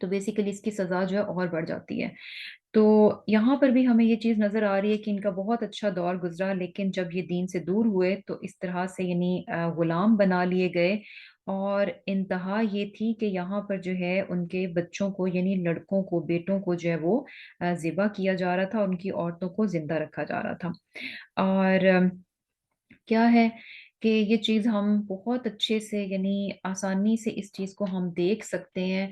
تو بیسیکلی اس کی سزا جو ہے اور بڑھ جاتی ہے۔ تو یہاں پر بھی ہمیں یہ چیز نظر آ رہی ہے کہ ان کا بہت اچھا دور گزرا، لیکن جب یہ دین سے دور ہوئے تو اس طرح سے یعنی غلام بنا لیے گئے، اور انتہا یہ تھی کہ یہاں پر جو ہے ان کے بچوں کو یعنی لڑکوں کو، بیٹوں کو جو ہے وہ ذبح کیا جا رہا تھا، ان کی عورتوں کو زندہ رکھا جا رہا تھا۔ اور کیا ہے کہ یہ چیز ہم بہت اچھے سے یعنی آسانی سے اس چیز کو ہم دیکھ سکتے ہیں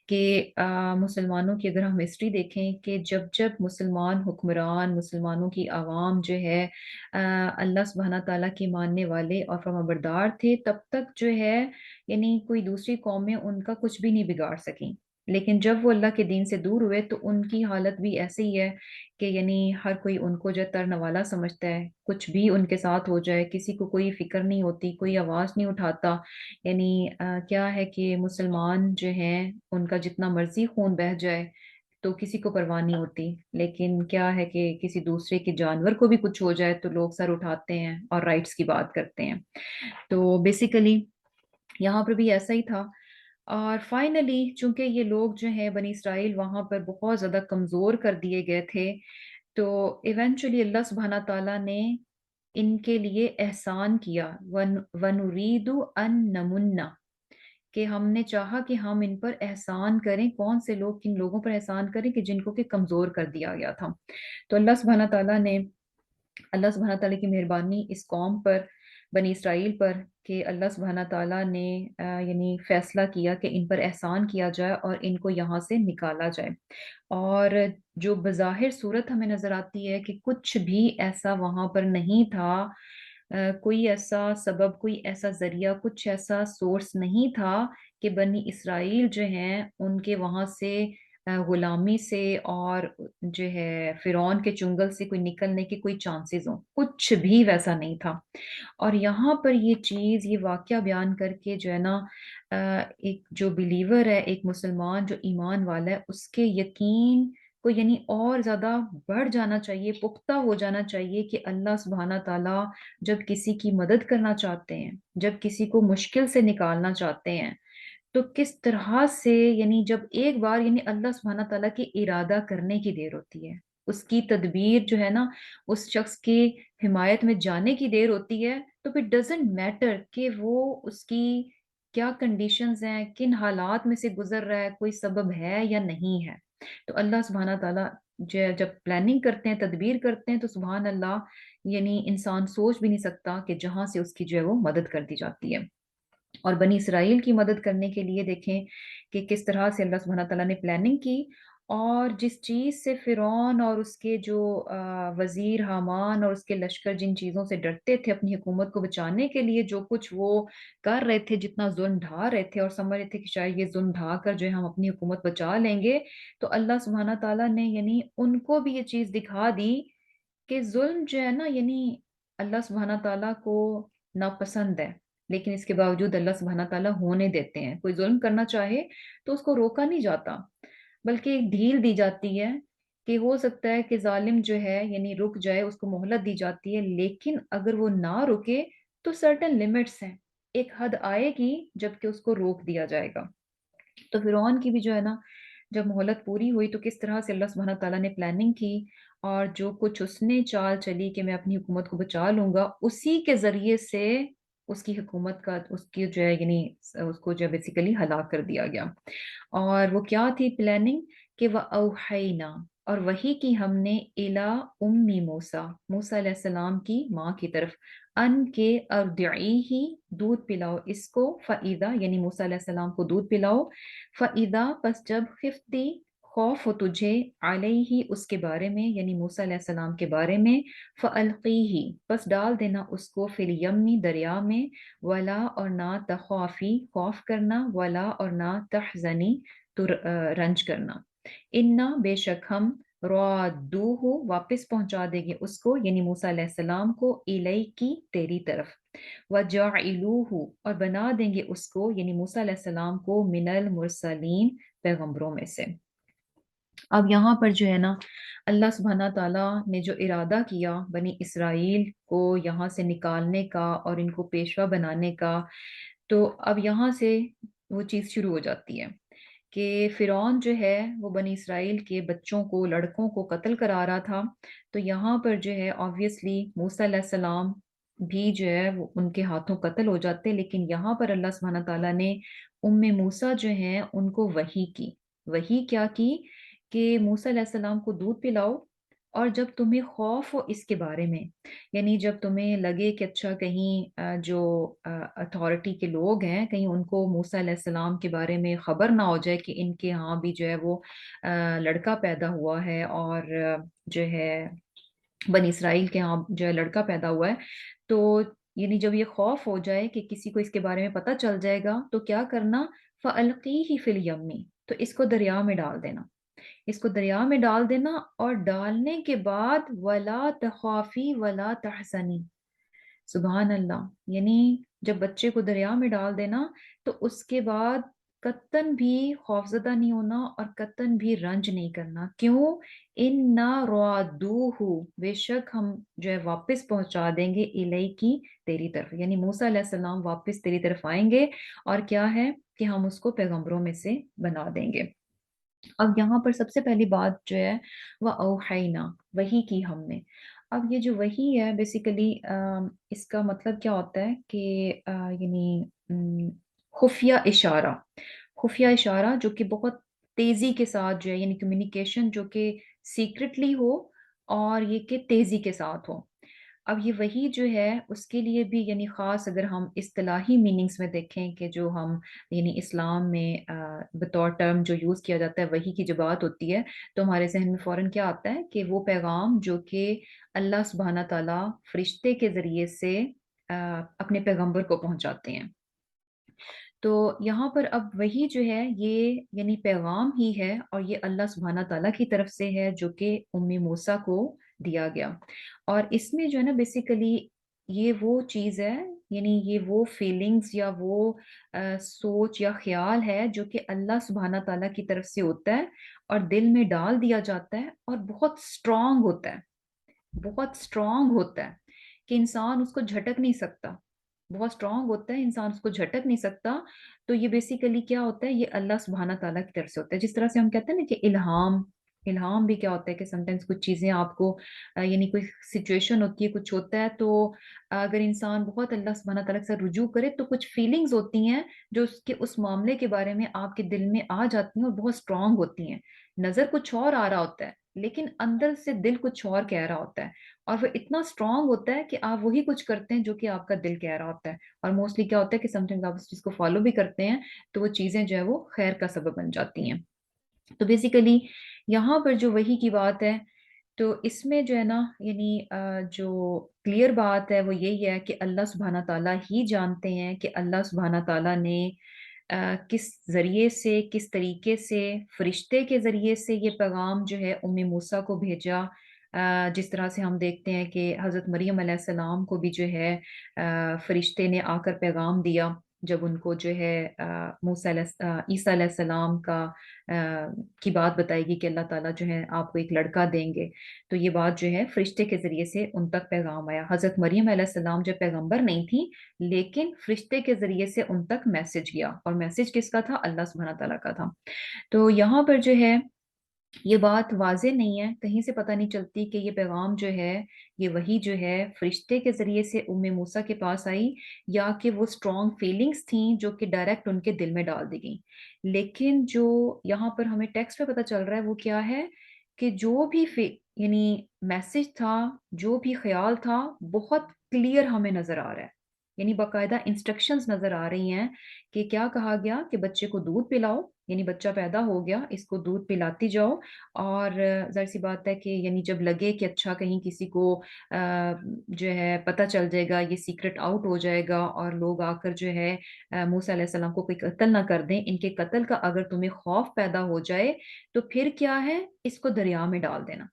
کہ مسلمانوں کی اگر ہم ہسٹری دیکھیں کہ جب جب مسلمان حکمران، مسلمانوں کی عوام جو ہے اللہ سبحانہ تعالیٰ کے ماننے والے اور فرمانبردار تھے، تب تک جو ہے یعنی کوئی دوسری قومیں ان کا کچھ بھی نہیں بگاڑ سکیں۔ لیکن جب وہ اللہ کے دین سے دور ہوئے تو ان کی حالت بھی ایسے ہی ہے کہ یعنی ہر کوئی ان کو جو ہے ترنوالا سمجھتا ہے، کچھ بھی ان کے ساتھ ہو جائے کسی کو کوئی فکر نہیں ہوتی، کوئی آواز نہیں اٹھاتا۔ یعنی کیا ہے کہ مسلمان جو ہیں ان کا جتنا مرضی خون بہہ جائے تو کسی کو پرواہ نہیں ہوتی، لیکن کیا ہے کہ کسی دوسرے کے جانور کو بھی کچھ ہو جائے تو لوگ سر اٹھاتے ہیں اور رائٹس کی بات کرتے ہیں۔ تو بیسیکلی یہاں پر بھی ایسا ہی تھا۔ اور فائنلی چونکہ یہ لوگ جو ہیں بنی اسرائیل وہاں پر بہت زیادہ کمزور کر دیے گئے تھے، تو ایونچولی اللہ سبحانہ تعالیٰ نے ان کے لیے احسان کیا، وَنُرِيدُ أَن نَمُنَّ، کہ ہم نے چاہا کہ ہم ان پر احسان کریں۔ کون سے لوگ، کن لوگوں پر احسان کریں کہ جن کو کہ کمزور کر دیا گیا تھا۔ تو اللہ سبحانہ تعالیٰ کی مہربانی اس قوم پر، بنی اسرائیل پر، کہ اللہ سبحانہ تعالیٰ نے یعنی فیصلہ کیا کہ ان پر احسان کیا جائے اور ان کو یہاں سے نکالا جائے۔ اور جو بظاہر صورت ہمیں نظر آتی ہے کہ کچھ بھی ایسا وہاں پر نہیں تھا، کوئی ایسا سبب، کوئی ایسا ذریعہ، کچھ ایسا سورس نہیں تھا کہ بنی اسرائیل جو ہیں ان کے وہاں سے غلامی سے اور جو ہے فرعون کے چنگل سے کوئی نکلنے کے کوئی چانسز ہوں، کچھ بھی ویسا نہیں تھا۔ اور یہاں پر یہ چیز، یہ واقعہ بیان کر کے جو ہے نا ایک جو بلیور ہے، ایک مسلمان جو ایمان والا ہے، اس کے یقین کو یعنی اور زیادہ بڑھ جانا چاہیے، پختہ ہو جانا چاہیے کہ اللہ سبحانہ تعالیٰ جب کسی کی مدد کرنا چاہتے ہیں، جب کسی کو مشکل سے نکالنا چاہتے ہیں، تو کس طرح سے یعنی جب ایک بار یعنی اللہ سبحانہ تعالیٰ کی ارادہ کرنے کی دیر ہوتی ہے، اس کی تدبیر جو ہے نا اس شخص کی حمایت میں جانے کی دیر ہوتی ہے، تو پھر ڈزنٹ میٹر کہ وہ اس کی کیا کنڈیشنز ہیں، کن حالات میں سے گزر رہا ہے، کوئی سبب ہے یا نہیں ہے۔ تو اللہ سبحانہ تعالیٰ جب پلاننگ کرتے ہیں، تدبیر کرتے ہیں، تو سبحان اللہ یعنی انسان سوچ بھی نہیں سکتا کہ جہاں سے اس کی جو ہے وہ مدد کر دی جاتی ہے۔ اور بنی اسرائیل کی مدد کرنے کے لیے دیکھیں کہ کس طرح سے اللہ سبحانہ تعالیٰ نے پلاننگ کی، اور جس چیز سے فرعون اور اس کے جو وزیر حامان اور اس کے لشکر جن چیزوں سے ڈرتے تھے اپنی حکومت کو بچانے کے لیے، جو کچھ وہ کر رہے تھے، جتنا ظلم ڈھا رہے تھے اور سمجھ رہے تھے کہ شاید یہ ظلم ڈھا کر جو ہے ہم اپنی حکومت بچا لیں گے، تو اللہ سبحانہ تعالیٰ نے یعنی ان کو بھی یہ چیز دکھا دی کہ ظلم جو ہے نا یعنی اللہ سبحانہ تعالیٰ کو ناپسند ہے، لیکن اس کے باوجود اللہ سبحانہ تعالیٰ ہونے دیتے ہیں۔ کوئی ظلم کرنا چاہے تو اس کو روکا نہیں جاتا، بلکہ ایک ڈھیل دی جاتی ہے کہ ہو سکتا ہے کہ ظالم جو ہے یعنی رک جائے، اس کو مہلت دی جاتی ہے، لیکن اگر وہ نہ رکے تو سرٹن لمٹس ہیں، ایک حد آئے گی جب کہ اس کو روک دیا جائے گا۔ تو فرعون کی بھی جو ہے نا جب مہلت پوری ہوئی تو کس طرح سے اللہ سبحانہ تعالیٰ نے پلاننگ کی، اور جو کچھ اس نے چال چلی کہ میں اپنی حکومت کو بچا لوں گا، اسی کے ذریعے سے اس کی حکومت کا اس کی جو ہے یعنی اس کو جو بیسیکلی ہلاک کر دیا گیا۔ اور وہ کیا تھی پلاننگ کہ وہ اوحینا، اور وہی کی ہم نے الا امی موسیٰ، موسیٰ علیہ السلام کی ماں کی طرف، ان کے ارضعیہ، دودھ پلاؤ اس کو، فاذا یعنی موسیٰ علیہ السلام کو دودھ پلاؤ، فاذا پس جب خفتی خوف ہو تجھے، علیہ اس کے بارے میں یعنی موسیٰ علیہ السلام کے بارے میں، فالقیہ پس ڈال دینا اس کو، فی الیمی دریا میں، ولا اور نہ تخافی خوف کرنا، ولا اور نہ تحزنی تو رنج کرنا، انا بے شک ہم رادوہ واپس پہنچا دیں گے اس کو یعنی موسیٰ علیہ السلام کو، الیکی تیری طرف، وجاعلوہ اور بنا دیں گے اس کو یعنی موسیٰ علیہ السلام کو، من المرسلین پیغمبروں میں سے۔ اب یہاں پر جو ہے نا اللہ سبحانہ تعالیٰ نے جو ارادہ کیا بنی اسرائیل کو یہاں سے نکالنے کا اور ان کو پیشوا بنانے کا، تو اب یہاں سے وہ چیز شروع ہو جاتی ہے کہ فرعون جو ہے وہ بنی اسرائیل کے بچوں کو، لڑکوں کو قتل کرا رہا تھا، تو یہاں پر جو ہے آبویسلی موسیٰ علیہ السلام بھی جو ہے وہ ان کے ہاتھوں قتل ہو جاتے، لیکن یہاں پر اللہ سبحانہ تعالیٰ نے موسیٰ جو ہیں ان کو وحی کی۔ وحی کیا کی؟ کہ موسیٰ علیہ السلام کو دودھ پلاؤ، اور جب تمہیں خوف ہو اس کے بارے میں، یعنی جب تمہیں لگے کہ اچھا کہیں جو اتھارٹی کے لوگ ہیں کہیں ان کو موسیٰ علیہ السلام کے بارے میں خبر نہ ہو جائے کہ ان کے ہاں بھی جو ہے وہ لڑکا پیدا ہوا ہے، اور جو ہے بنی اسرائیل کے ہاں جو ہے لڑکا پیدا ہوا ہے، تو یعنی جب یہ خوف ہو جائے کہ کسی کو اس کے بارے میں پتہ چل جائے گا تو کیا کرنا؟ فَأَلْقِيهِ فِي الْيَمِّ، تو اس کو دریا میں ڈال دینا، اس کو دریا میں ڈال دینا، اور ڈالنے کے بعد وَلَا تَخَافِي وَلَا تَحْزَنِي، سبحان اللہ، یعنی جب بچے کو دریا میں ڈال دینا تو اس کے بعد قطن بھی خوفزدہ نہیں ہونا اور قطن بھی رنج نہیں کرنا۔ کیوں؟ اِنَّا رَادُوهُ، بے شک ہم جو ہے واپس پہنچا دیں گے الیکی، تیری طرف، یعنی موسیٰ علیہ السلام واپس تیری طرف آئیں گے، اور کیا ہے کہ ہم اس کو پیغمبروں میں سے بنا دیں گے۔ اب یہاں پر سب سے پہلی بات جو ہے وہ اوحینا، وحی کی ہم نے۔ اب یہ جو وحی ہے بیسیکلی اس کا مطلب کیا ہوتا ہے کہ یعنی خفیہ اشارہ، خفیہ اشارہ جو کہ بہت تیزی کے ساتھ جو ہے، یعنی کمیونیکیشن جو کہ سیکرٹلی ہو، اور یہ کہ تیزی کے ساتھ ہو۔ اب یہ وحی جو ہے اس کے لیے بھی یعنی خاص اگر ہم اصطلاحی میننگز میں دیکھیں کہ جو ہم یعنی اسلام میں بطور ٹرم جو یوز کیا جاتا ہے وحی کی جو بات ہوتی ہے، تو ہمارے ذہن میں فوراً کیا آتا ہے کہ وہ پیغام جو کہ اللہ سبحانہ تعالیٰ فرشتے کے ذریعے سے اپنے پیغمبر کو پہنچاتے ہیں۔ تو یہاں پر اب وہی جو ہے یہ یعنی پیغام ہی ہے، اور یہ اللہ سبحانہ تعالیٰ کی طرف سے ہے جو کہ موسیٰ کو دیا گیا، اور اس میں جو ہے نا بیسیکلی یہ وہ چیز ہے، یعنی یہ وہ فیلنگز یا وہ سوچ یا خیال ہے جو کہ اللہ سبحانہ تعالیٰ کی طرف سے ہوتا ہے، اور دل میں ڈال دیا جاتا ہے، اور بہت اسٹرانگ ہوتا ہے، بہت اسٹرانگ ہوتا ہے کہ انسان اس کو جھٹک نہیں سکتا، بہت اسٹرانگ ہوتا ہے، انسان اس کو جھٹک نہیں سکتا۔ تو یہ بیسیکلی کیا ہوتا ہے؟ یہ اللہ سبحانہ تعالیٰ کی طرف سے ہوتا ہے، جس طرح سے ہم کہتے ہیں نا کہ الہام، الہام بھی کیا ہوتا ہے کہ سمٹائمز کچھ چیزیں آپ کو یعنی کوئی سچویشن ہوتی ہے، کچھ ہوتا ہے، تو اگر انسان بہت اللہ سبحانہ تعالیٰ سے رجوع کرے تو کچھ فیلنگز ہوتی ہیں جو اس کے اس معاملے کے بارے میں آپ کے دل میں آ جاتی ہیں اور بہت اسٹرانگ ہوتی ہیں۔ نظر کچھ اور آ رہا ہوتا ہے لیکن اندر سے دل کچھ اور کہہ رہا ہوتا ہے، اور وہ اتنا اسٹرانگ ہوتا ہے کہ آپ وہی کچھ کرتے ہیں جو کہ آپ کا دل کہہ رہا ہوتا ہے، اور موسٹلی کیا ہوتا ہے کہ سم ٹائمز آپ اس چیز کو فالو بھی کرتے ہیں تو وہ چیزیں جو ہے وہ خیر کا سبب بن جاتی ہیں۔ تو بیسیکلی یہاں پر جو وحی کی بات ہے تو اس میں جو ہے نا یعنی جو کلیئر بات ہے وہ یہی ہے کہ اللہ سبحانہ تعالیٰ ہی جانتے ہیں کہ اللہ سبحانہ تعالیٰ نے کس ذریعے سے، کس طریقے سے، فرشتے کے ذریعے سے یہ پیغام جو ہے موسیٰ کو بھیجا۔ جس طرح سے ہم دیکھتے ہیں کہ حضرت مریم علیہ السلام کو بھی جو ہے فرشتے نے آ کر پیغام دیا، جب ان کو جو ہے عیسیٰ علیہ السلام کی بات بتائی گئی کہ اللہ تعالیٰ جو ہے آپ کو ایک لڑکا دیں گے، تو یہ بات جو ہے فرشتے کے ذریعے سے ان تک پیغام آیا۔ حضرت مریم علیہ السلام جو پیغمبر نہیں تھی لیکن فرشتے کے ذریعے سے ان تک میسج گیا، اور میسج کس کا تھا؟ اللہ سبحانہ تعالیٰ کا تھا۔ تو یہاں پر جو ہے یہ بات واضح نہیں ہے، کہیں سے پتہ نہیں چلتی کہ یہ پیغام جو ہے، یہ وحی جو ہے فرشتے کے ذریعے سے موسیٰ کے پاس آئی، یا کہ وہ اسٹرانگ فیلنگز تھیں جو کہ ڈائریکٹ ان کے دل میں ڈال دی گئیں۔ لیکن جو یہاں پر ہمیں ٹیکسٹ پہ پتہ چل رہا ہے وہ کیا ہے کہ جو بھی یعنی میسج تھا، جو بھی خیال تھا، بہت کلیئر ہمیں نظر آ رہا ہے، یعنی باقاعدہ انسٹرکشنز نظر آ رہی ہیں کہ کیا کہا گیا کہ بچے کو دودھ پلاؤ، یعنی بچہ پیدا ہو گیا، اس کو دودھ پلاتی جاؤ، اور ظاہر سی بات ہے کہ یعنی جب لگے کہ اچھا کہیں کسی کو جو ہے پتہ چل جائے گا، یہ سیکرٹ آؤٹ ہو جائے گا، اور لوگ آ کر جو ہے موسیٰ علیہ السلام کو کوئی قتل نہ کر دیں، ان کے قتل کا اگر تمہیں خوف پیدا ہو جائے تو پھر کیا ہے؟ اس کو دریا میں ڈال دینا،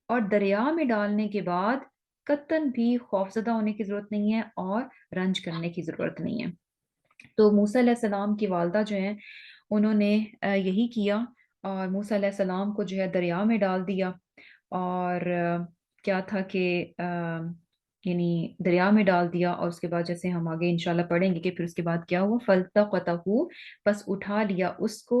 اور دریا میں ڈالنے کے بعد قطن بھی خوفزدہ ہونے کی ضرورت نہیں ہے اور رنج کرنے کی ضرورت نہیں ہے۔ تو موسیٰ علیہ السلام کی والدہ جو ہیں انہوں نے یہی کیا، اور موسیٰ علیہ السلام کو جو ہے دریا میں ڈال دیا، اور کیا تھا کہ یعنی دریا میں ڈال دیا، اور اس کے بعد جیسے ہم آگے انشاءاللہ پڑھیں گے کہ پھر اس کے بعد کیا ہوا، فَالْتَقَطَهُ، پس اٹھا لیا اس کو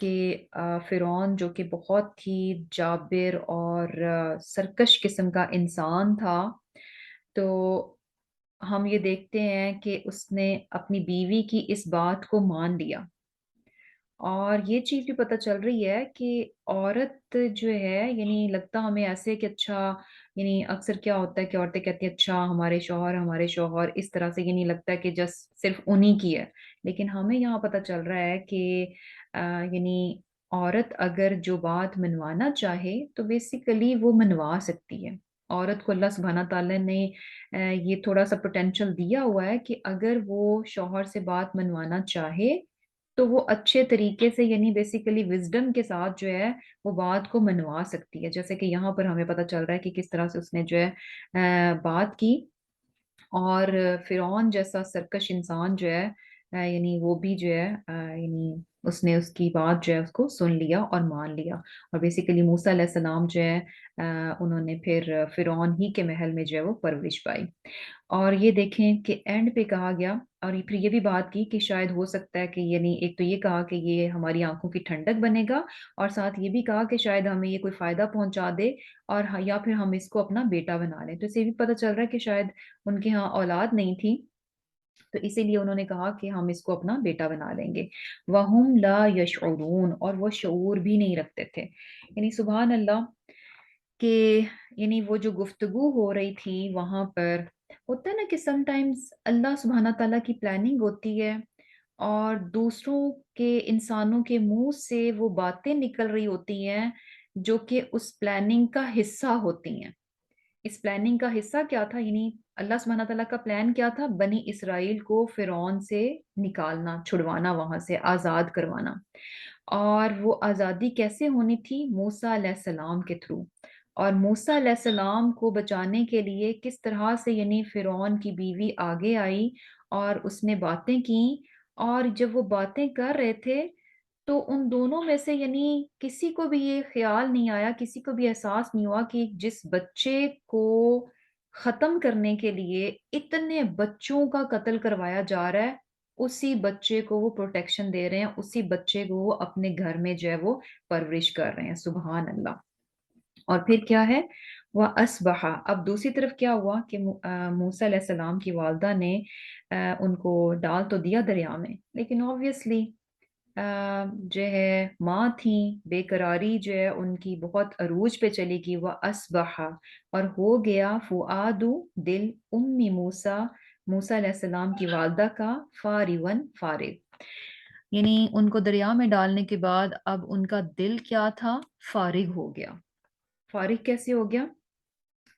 کہ فرعون جو کہ بہت ہی جابر اور سرکش قسم کا انسان تھا، تو ہم یہ دیکھتے ہیں کہ اس نے اپنی بیوی کی اس بات کو مان لیا۔ اور یہ چیز بھی پتہ چل رہی ہے کہ عورت جو ہے، یعنی لگتا ہمیں ایسے کہ اچھا، یعنی اکثر کیا ہوتا ہے کہ عورتیں کہتی ہیں اچھا ہمارے شوہر اس طرح سے، یعنی لگتا ہے کہ جس صرف انہی کی ہے۔ لیکن ہمیں یہاں پتہ چل رہا ہے کہ یعنی عورت اگر جو بات منوانا چاہے تو بیسیکلی وہ منوا سکتی ہے۔ عورت کو اللہ سبحانہ تعالیٰ نے یہ تھوڑا سا پوٹینشل دیا ہوا ہے کہ اگر وہ شوہر سے بات منوانا چاہے تو وہ اچھے طریقے سے، یعنی بیسیکلی وزڈم کے ساتھ جو ہے وہ بات کو منوا سکتی ہے۔ جیسے کہ یہاں پر ہمیں پتہ چل رہا ہے کہ کس طرح سے اس نے جو ہے بات کی، اور فرعون جیسا سرکش انسان جو ہے یعنی وہ بھی جو ہے یعنی اس نے اس کی بات جو ہے اس کو سن لیا اور مان لیا، اور بیسیکلی موسیٰ علیہ السلام جو ہے انہوں نے پھر فرعون ہی کے محل میں جو ہے وہ پرورش پائی۔ اور یہ دیکھیں کہ اینڈ پہ کہا گیا، اور پھر یہ بھی بات کی کہ شاید ہو سکتا ہے کہ یعنی ایک تو یہ کہا کہ یہ ہماری آنکھوں کی ٹھنڈک بنے گا، اور ساتھ یہ بھی کہا کہ شاید ہمیں یہ کوئی فائدہ پہنچا دے، اور یا پھر ہم اس کو اپنا بیٹا بنا لیں۔ تو اسے بھی پتہ چل رہا ہے کہ شاید ان کے ہاں اولاد نہیں تھی، تو اسی لیے انہوں نے کہا کہ ہم اس کو اپنا بیٹا بنا لیں گے۔ وَهُمْ لَا يَشْعُرُونَ، اور وہ شعور بھی نہیں رکھتے تھے۔ یعنی سبحان اللہ کہ یعنی وہ جو گفتگو ہو رہی تھی وہاں پر، ہوتا ہے نا کہ سم ٹائمز اللہ سبحانہ تعالیٰ کی پلاننگ ہوتی ہے، اور دوسروں کے انسانوں کے منہ سے وہ باتیں نکل رہی ہوتی ہیں جو کہ اس پلاننگ کا حصہ ہوتی ہیں۔ اس پلاننگ کا حصہ کیا تھا؟ یعنی اللہ سبحانہ تعالیٰ کا پلان کیا تھا؟ بنی اسرائیل کو فرعون سے نکالنا، چھڑوانا، وہاں سے آزاد کروانا۔ اور وہ آزادی کیسے ہونی تھی؟ موسیٰ علیہ السلام کے تھرو۔ اور موسیٰ علیہ السلام کو بچانے کے لیے کس طرح سے یعنی فرعون کی بیوی آگے آئی اور اس نے باتیں کی، اور جب وہ باتیں کر رہے تھے تو ان دونوں میں سے یعنی کسی کو بھی یہ خیال نہیں آیا، کسی کو بھی احساس نہیں ہوا کہ جس بچے کو ختم کرنے کے لیے اتنے بچوں کا قتل کروایا جا رہا ہے، اسی بچے کو وہ پروٹیکشن دے رہے ہیں، اسی بچے کو وہ اپنے گھر میں جو ہے وہ پرورش کر رہے ہیں۔ سبحان اللہ۔ اور پھر کیا ہے؟ وَأَصْبَحَ، اب دوسری طرف کیا ہوا کہ موسیٰ علیہ السلام کی والدہ نے ان کو ڈال تو دیا دریا میں، لیکن obviously جو ہے ماں تھیں، بے قراری جو ہے ان کی بہت عروج پہ چلی گئی۔ وَأَصْبَحَ، اور ہو گیا فؤاد، دل، موسیٰ، موسیٰ علیہ السلام کی والدہ کا، فارغاً، فارغ، یعنی ان کو دریا میں ڈالنے کے بعد اب ان کا دل کیا تھا؟ فارغ ہو گیا۔ فارغ کیسے ہو گیا؟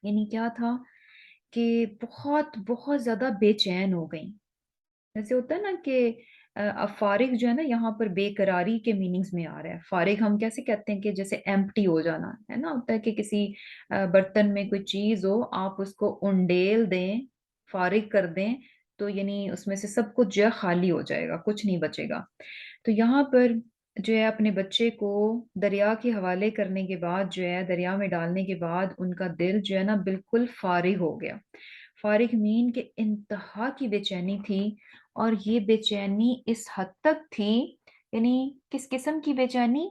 یعنی کیا تھا کہ بہت بہت زیادہ بے چین ہو گئیں۔ جیسے ہوتا ہے نا کہ اب فارغ جو ہے نا یہاں پر بے قراری کے میننگز میں آ رہا ہے۔ فارغ ہم کیسے کہتے ہیں کہ جیسے ایمپٹی ہو جانا ہے نا، ہوتا ہے کہ کسی برتن میں کوئی چیز ہو، آپ اس کو انڈیل دیں، فارغ کر دیں، تو یعنی اس میں سے سب کچھ جو ہے خالی ہو جائے گا، کچھ نہیں بچے گا۔ تو یہاں پر جو ہے اپنے بچے کو دریا کے حوالے کرنے کے بعد جو ہے دریا میں ڈالنے کے بعد ان کا دل جو ہے نا بالکل فارغ ہو گیا۔ فارغ مین کہ انتہا کی بے چینی تھی، اور یہ بے چینی اس حد تک تھی، یعنی کس قسم کی بے چینی؟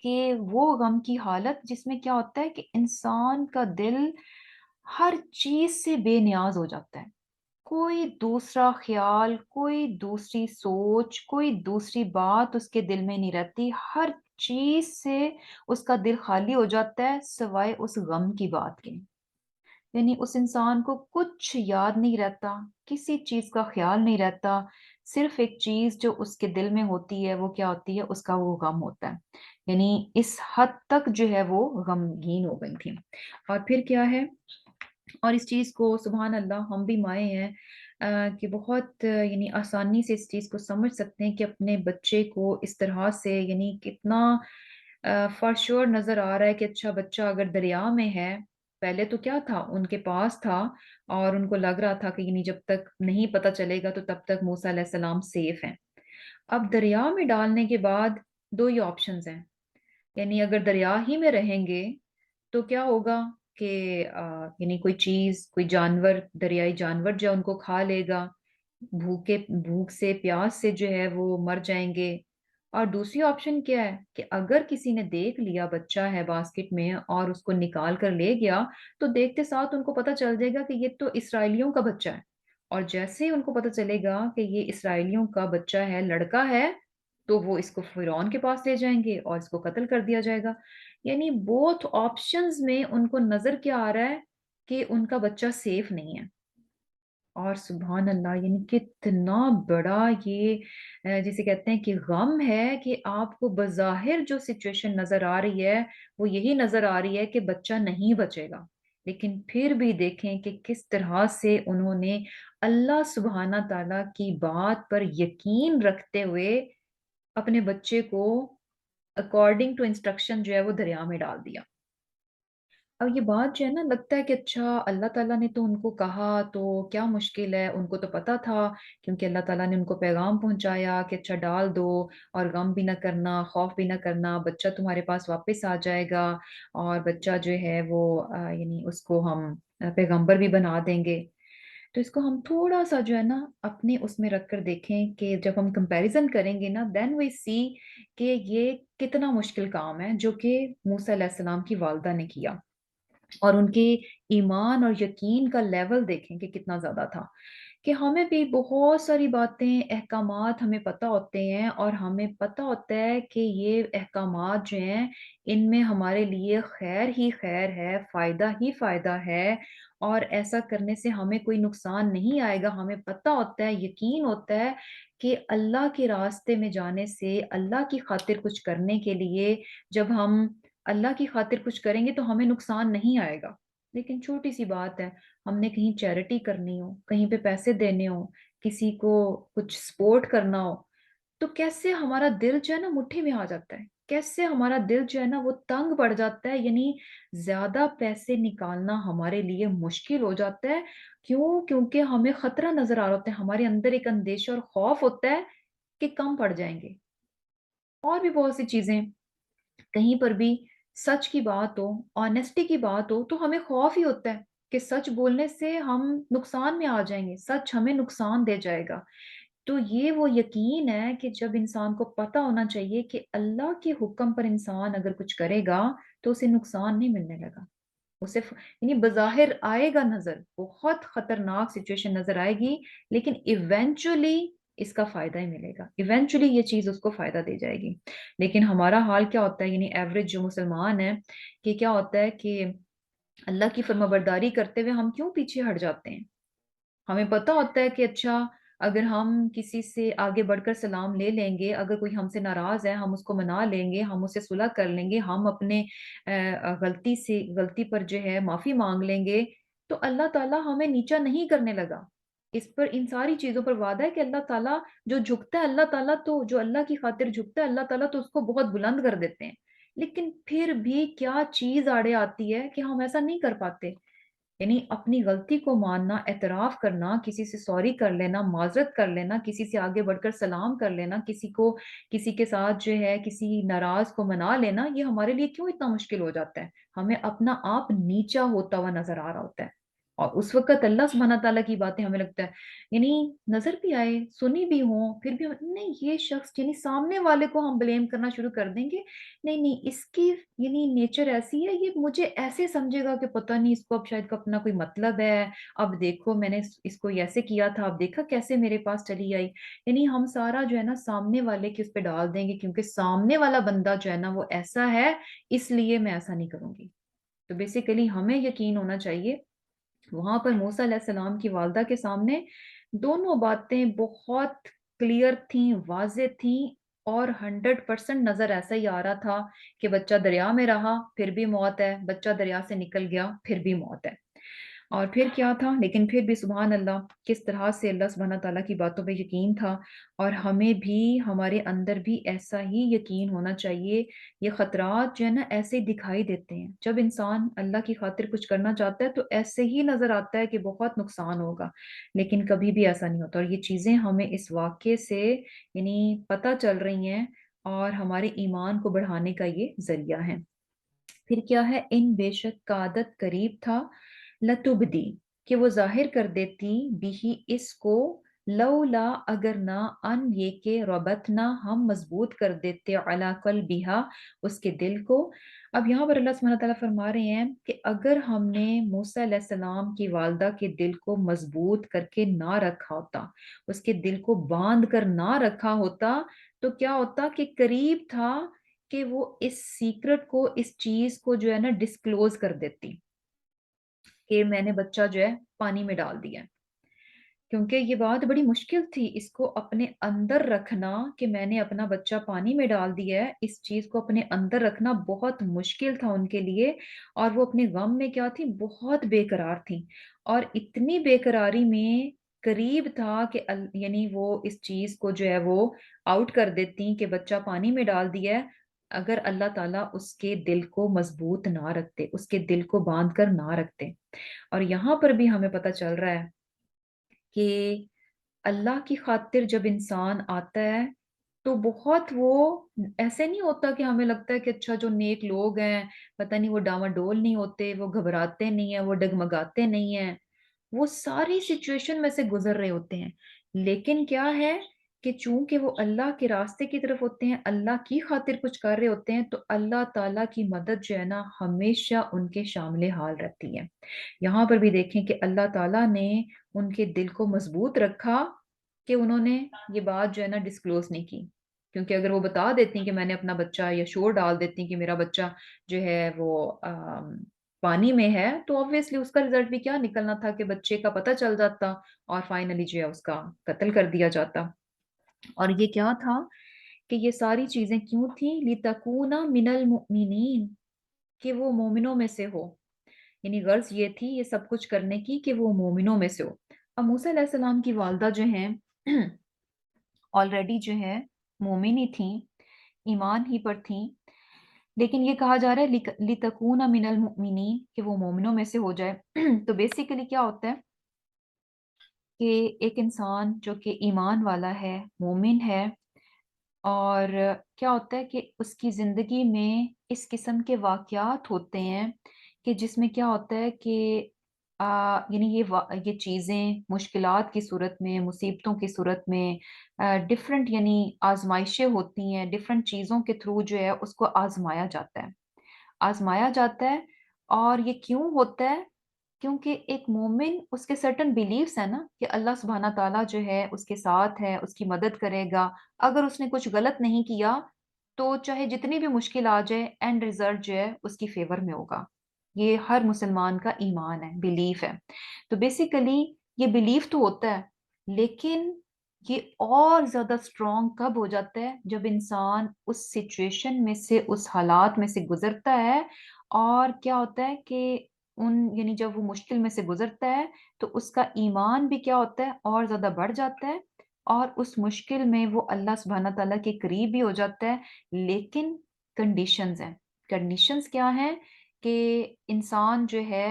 کہ وہ غم کی حالت جس میں کیا ہوتا ہے کہ انسان کا دل ہر چیز سے بے نیاز ہو جاتا ہے، کوئی دوسرا خیال، کوئی دوسری سوچ، کوئی دوسری بات اس کے دل میں نہیں رہتی، ہر چیز سے اس کا دل خالی ہو جاتا ہے سوائے اس غم کی بات کے۔ یعنی اس انسان کو کچھ یاد نہیں رہتا، کسی چیز کا خیال نہیں رہتا، صرف ایک چیز جو اس کے دل میں ہوتی ہے وہ کیا ہوتی ہے؟ اس کا وہ غم ہوتا ہے۔ یعنی اس حد تک جو ہے وہ غمگین ہو گئی تھی۔ اور پھر کیا ہے؟ اور اس چیز کو سبحان اللہ ہم بھی مائیں ہیں کہ بہت یعنی آسانی سے اس چیز کو سمجھ سکتے ہیں کہ اپنے بچے کو اس طرح سے یعنی کتنا فار شور نظر آ رہا ہے کہ اچھا بچہ اگر دریا میں ہے، پہلے تو کیا تھا ان کے پاس تھا، اور ان کو لگ رہا تھا کہ یعنی جب تک نہیں پتہ چلے گا تو تب تک موسیٰ علیہ السلام سیف ہیں۔ اب دریا میں ڈالنے کے بعد دو ہی آپشنز ہیں، یعنی اگر دریا ہی میں رہیں گے تو کیا ہوگا کہ یعنی کوئی چیز، کوئی جانور، دریائی جانور جو ہے ان کو کھا لے گا، بھوک سے پیاس سے جو ہے وہ مر جائیں گے، اور دوسری آپشن کیا ہے کہ اگر کسی نے دیکھ لیا بچہ ہے باسکٹ میں اور اس کو نکال کر لے گیا، تو دیکھتے ساتھ ان کو پتہ چل جائے گا کہ یہ تو اسرائیلیوں کا بچہ ہے، اور جیسے ہی ان کو پتہ چلے گا کہ یہ اسرائیلیوں کا بچہ ہے، لڑکا ہے، تو وہ اس کو فرعون کے پاس لے جائیں گے اور اس کو قتل کر دیا جائے گا۔ یعنی بوتھ آپشنز میں ان کو نظر کیا آ رہا ہے کہ ان کا بچہ سیف نہیں ہے۔ اور سبحان اللہ، یعنی کتنا بڑا یہ جسے کہتے ہیں کہ غم ہے کہ آپ کو بظاہر جو سچویشن نظر آ رہی ہے وہ یہی نظر آ رہی ہے کہ بچہ نہیں بچے گا، لیکن پھر بھی دیکھیں کہ کس طرح سے انہوں نے اللہ سبحانہ تعالیٰ کی بات پر یقین رکھتے ہوئے اپنے بچے کو اکارڈنگ ٹو انسٹرکشن جو ہے وہ دریا میں ڈال دیا۔ اب یہ بات جو ہے نا، لگتا ہے کہ اچھا اللہ تعالیٰ نے تو ان کو کہا تو کیا مشکل ہے، ان کو تو پتا تھا، کیونکہ اللہ تعالیٰ نے ان کو پیغام پہنچایا کہ اچھا ڈال دو، اور غم بھی نہ کرنا، خوف بھی نہ کرنا، بچہ تمہارے پاس واپس آ جائے گا، اور بچہ جو ہے وہ یعنی اس کو ہم پیغمبر بھی بنا دیں گے۔ تو اس کو ہم تھوڑا سا جو ہے نا اپنے اس میں رکھ کر دیکھیں کہ جب ہم کمپیریزن کریں گے نا، دین وی سی کہ یہ کتنا مشکل کام ہے جو کہ موسیٰ علیہ السلام کی والدہ نے کیا، اور ان کے ایمان اور یقین کا لیول دیکھیں کہ کتنا زیادہ تھا، کہ ہمیں بھی بہت ساری باتیں، احکامات ہمیں پتہ ہوتے ہیں، اور ہمیں پتہ ہوتا ہے کہ یہ احکامات جو ہیں ان میں ہمارے لیے خیر ہی خیر ہے، فائدہ ہی فائدہ ہے، اور ایسا کرنے سے ہمیں کوئی نقصان نہیں آئے گا۔ ہمیں پتہ ہوتا ہے، یقین ہوتا ہے کہ اللہ کے راستے میں جانے سے، اللہ کی خاطر کچھ کرنے کے لیے، جب ہم اللہ کی خاطر کچھ کریں گے تو ہمیں نقصان نہیں آئے گا۔ لیکن چھوٹی سی بات ہے، ہم نے کہیں چیریٹی کرنی ہو، کہیں پہ پیسے دینے ہو، کسی کو کچھ سپورٹ کرنا ہو، تو کیسے ہمارا دل جو ہے نا مٹھی میں آ جاتا ہے، کیسے ہمارا دل جو ہے نا وہ تنگ پڑ جاتا ہے، یعنی زیادہ پیسے نکالنا ہمارے لیے مشکل ہو جاتا ہے۔ کیوں؟ کیونکہ ہمیں خطرہ نظر آ رہا ہوتا ہے، ہمارے اندر ایک اندیشہ اور خوف ہوتا ہے کہ کم پڑ جائیں گے، اور بھی بہت سی چیزیں۔ کہیں پر بھی سچ کی بات ہو، آنےسٹی کی بات ہو، تو ہمیں خوف ہی ہوتا ہے کہ سچ بولنے سے ہم نقصان میں آ جائیں گے، سچ ہمیں نقصان دے جائے گا۔ تو یہ وہ یقین ہے کہ جب انسان کو پتہ ہونا چاہیے کہ اللہ کے حکم پر انسان اگر کچھ کرے گا تو اسے نقصان نہیں ملنے لگا، اسے یعنی بظاہر آئے گا نظر، بہت خطرناک سچویشن نظر آئے گی، لیکن ایونچولی اس کا فائدہ ہی ملے گا، ایونچولی یہ چیز اس کو فائدہ دے جائے گی۔ لیکن ہمارا حال کیا ہوتا ہے، یعنی ایوریج جو مسلمان ہے، کہ کیا ہوتا ہے کہ اللہ کی فرمانبرداری کرتے ہوئے ہم کیوں پیچھے ہٹ جاتے ہیں؟ ہمیں پتہ ہوتا ہے کہ اچھا اگر ہم کسی سے آگے بڑھ کر سلام لے لیں گے، اگر کوئی ہم سے ناراض ہے ہم اس کو منا لیں گے، ہم اسے صلح کر لیں گے، ہم اپنے غلطی پر جو ہے معافی مانگ لیں گے، تو اللہ تعالیٰ ہمیں نیچا نہیں کرنے لگا۔ اس پر، ان ساری چیزوں پر وعدہ ہے کہ اللہ تعالیٰ جو جھکتا ہے، اللہ تعالیٰ تو جو اللہ کی خاطر جھکتا ہے، اللہ تعالیٰ تو اس کو بہت بلند کر دیتے ہیں۔ لیکن پھر بھی کیا چیز آڑے آتی ہے کہ ہم ایسا نہیں کر پاتے، یعنی اپنی غلطی کو ماننا، اعتراف کرنا، کسی سے سوری کر لینا، معذرت کر لینا، کسی سے آگے بڑھ کر سلام کر لینا، کسی کے ساتھ جو ہے کسی ناراض کو منا لینا، یہ ہمارے لیے کیوں اتنا مشکل ہو جاتا ہے؟ ہمیں اپنا آپ نیچا ہوتا ہوا نظر آ رہا ہوتا ہے، اور اس وقت اللہ سبحانہ تعالیٰ کی باتیں ہمیں لگتا ہے یعنی نظر بھی آئے، سنی بھی ہوں، پھر بھی نہیں، یہ شخص یعنی سامنے والے کو ہم بلیم کرنا شروع کر دیں گے، نہیں نہیں اس کی یعنی نیچر ایسی ہے، یہ مجھے ایسے سمجھے گا کہ پتہ نہیں اس کو اب شاید کا اپنا کوئی مطلب ہے، اب دیکھو میں نے اس کو ایسے کیا تھا، اب دیکھا کیسے میرے پاس چلی آئی۔ یعنی ہم سارا جو ہے نا سامنے والے کے اس پہ ڈال دیں گے، کیونکہ سامنے والا بندہ جو ہے نا وہ ایسا ہے، اس لیے میں ایسا نہیں کروں گی۔ تو بیسیکلی ہمیں یقین ہونا چاہیے، وہاں پر موسیٰ علیہ السلام کی والدہ کے سامنے دونوں باتیں بہت کلیئر تھیں، واضح تھیں، اور 100% نظر ایسا ہی آ رہا تھا کہ بچہ دریا میں رہا پھر بھی موت ہے، بچہ دریا سے نکل گیا پھر بھی موت ہے۔ اور پھر کیا تھا، لیکن پھر بھی سبحان اللہ کس طرح سے اللہ سبحانہ تعالیٰ کی باتوں پہ یقین تھا، اور ہمیں بھی ہمارے اندر بھی ایسا ہی یقین ہونا چاہیے۔ یہ خطرات جو ہے نا ایسے ہی دکھائی دیتے ہیں، جب انسان اللہ کی خاطر کچھ کرنا چاہتا ہے تو ایسے ہی نظر آتا ہے کہ بہت نقصان ہوگا، لیکن کبھی بھی ایسا نہیں ہوتا، اور یہ چیزیں ہمیں اس واقعے سے یعنی پتہ چل رہی ہیں، اور ہمارے ایمان کو بڑھانے کا یہ ذریعہ ہے۔ پھر کیا ہے، ان بے شک کا عادت قریب تھا، لتبدی کہ وہ ظاہر کر دیتی بھی اس کو، لولا اگر نہ ان یہ کہ ربطنا ہم مضبوط کر دیتے علی قلبہا اس کے دل کو۔ اب یہاں پر اللہ سبحانہ تعالیٰ فرما رہے ہیں کہ اگر ہم نے موسیٰ علیہ السلام کی والدہ کے دل کو مضبوط کر کے نہ رکھا ہوتا، اس کے دل کو باندھ کر نہ رکھا ہوتا، تو کیا ہوتا کہ قریب تھا کہ وہ اس سیکرٹ کو، اس چیز کو جو ہے نا ڈسکلوز کر دیتی کہ میں نے بچہ جو ہے پانی میں ڈال دیا ہے۔ کیونکہ یہ بات بڑی مشکل تھی اس کو اپنے اندر رکھنا کہ میں نے اپنا بچہ پانی میں ڈال دیا ہے، اس چیز کو اپنے اندر رکھنا بہت مشکل تھا ان کے لیے، اور وہ اپنے غم میں کیا تھی، بہت بے قرار تھی، اور اتنی بے قراری میں قریب تھا کہ یعنی وہ اس چیز کو جو ہے وہ آؤٹ کر دیتی کہ بچہ پانی میں ڈال دیا ہے، اگر اللہ تعالیٰ اس کے دل کو مضبوط نہ رکھتے، اس کے دل کو باندھ کر نہ رکھتے۔ اور یہاں پر بھی ہمیں پتہ چل رہا ہے کہ اللہ کی خاطر جب انسان آتا ہے تو بہت وہ ایسے نہیں ہوتا کہ ہمیں لگتا ہے کہ اچھا جو نیک لوگ ہیں پتہ نہیں وہ ڈاواڈول نہیں ہوتے، وہ گھبراتے نہیں ہیں، وہ ڈگمگاتے نہیں ہیں، وہ ساری سچویشن میں سے گزر رہے ہوتے ہیں، لیکن کیا ہے کہ چونکہ وہ اللہ کے راستے کی طرف ہوتے ہیں، اللہ کی خاطر کچھ کر رہے ہوتے ہیں، تو اللہ تعالیٰ کی مدد جو ہے نا ہمیشہ ان کے شامل حال رہتی ہے۔ یہاں پر بھی دیکھیں کہ اللہ تعالیٰ نے ان کے دل کو مضبوط رکھا کہ انہوں نے یہ بات جو ہے نا ڈسکلوز نہیں کی، کیونکہ اگر وہ بتا دیتی کہ میں نے اپنا بچہ، یا شور ڈال دیتی کہ میرا بچہ جو ہے وہ پانی میں ہے، تو obviously اس کا رزلٹ بھی کیا نکلنا تھا کہ بچے کا پتہ چل جاتا اور فائنلی جو ہے اس کا قتل کر دیا جاتا۔ اور یہ کیا تھا کہ یہ ساری چیزیں کیوں تھیں، لِتَكُونَ مِنَ الْمُؤْمِنِينَ، کہ وہ مومنوں میں سے ہو، یعنی غرض یہ تھی یہ سب کچھ کرنے کی کہ وہ مومنوں میں سے ہو۔ اب موسیٰ علیہ السلام کی والدہ جو ہیں آلریڈی جو ہے مومن ہی تھیں، ایمان ہی پر تھیں، لیکن یہ کہا جا رہا ہے لِتَكُونَ مِنَ الْمُؤْمِنِينَ کہ وہ مومنوں میں سے ہو جائے۔ تو بیسیکلی کیا ہوتا ہے کہ ایک انسان جو کہ ایمان والا ہے، مومن ہے، اور کیا ہوتا ہے کہ اس کی زندگی میں اس قسم کے واقعات ہوتے ہیں کہ جس میں کیا ہوتا ہے کہ یعنی یہ چیزیں مشکلات کی صورت میں، مصیبتوں کی صورت میں ڈفرینٹ یعنی آزمائشیں ہوتی ہیں، ڈفرینٹ چیزوں کے تھرو جو ہے اس کو آزمایا جاتا ہے، آزمایا جاتا ہے۔ اور یہ کیوں ہوتا ہے؟ کیونکہ ایک مومن اس کے سرٹن بیلیفز ہیں نا کہ اللہ سبحانہ تعالیٰ جو ہے اس کے ساتھ ہے، اس کی مدد کرے گا، اگر اس نے کچھ غلط نہیں کیا تو چاہے جتنی بھی مشکل آ جائے اینڈ ریزلٹ جو ہے اس کی فیور میں ہوگا۔ یہ ہر مسلمان کا ایمان ہے، بیلیف ہے۔ تو بیسیکلی یہ بیلیف تو ہوتا ہے، لیکن یہ اور زیادہ اسٹرانگ کب ہو جاتا ہے جب انسان اس سچویشن میں سے، اس حالات میں سے گزرتا ہے، اور کیا ہوتا ہے کہ یعنی جب وہ مشکل میں سے گزرتا ہے تو اس کا ایمان بھی کیا ہوتا ہے اور زیادہ بڑھ جاتا ہے، اور اس مشکل میں وہ اللہ سبحانہ تعالیٰ کے قریب بھی ہو جاتا ہے، لیکن کنڈیشنز ہیں۔ کنڈیشنز کیا ہیں کہ انسان جو ہے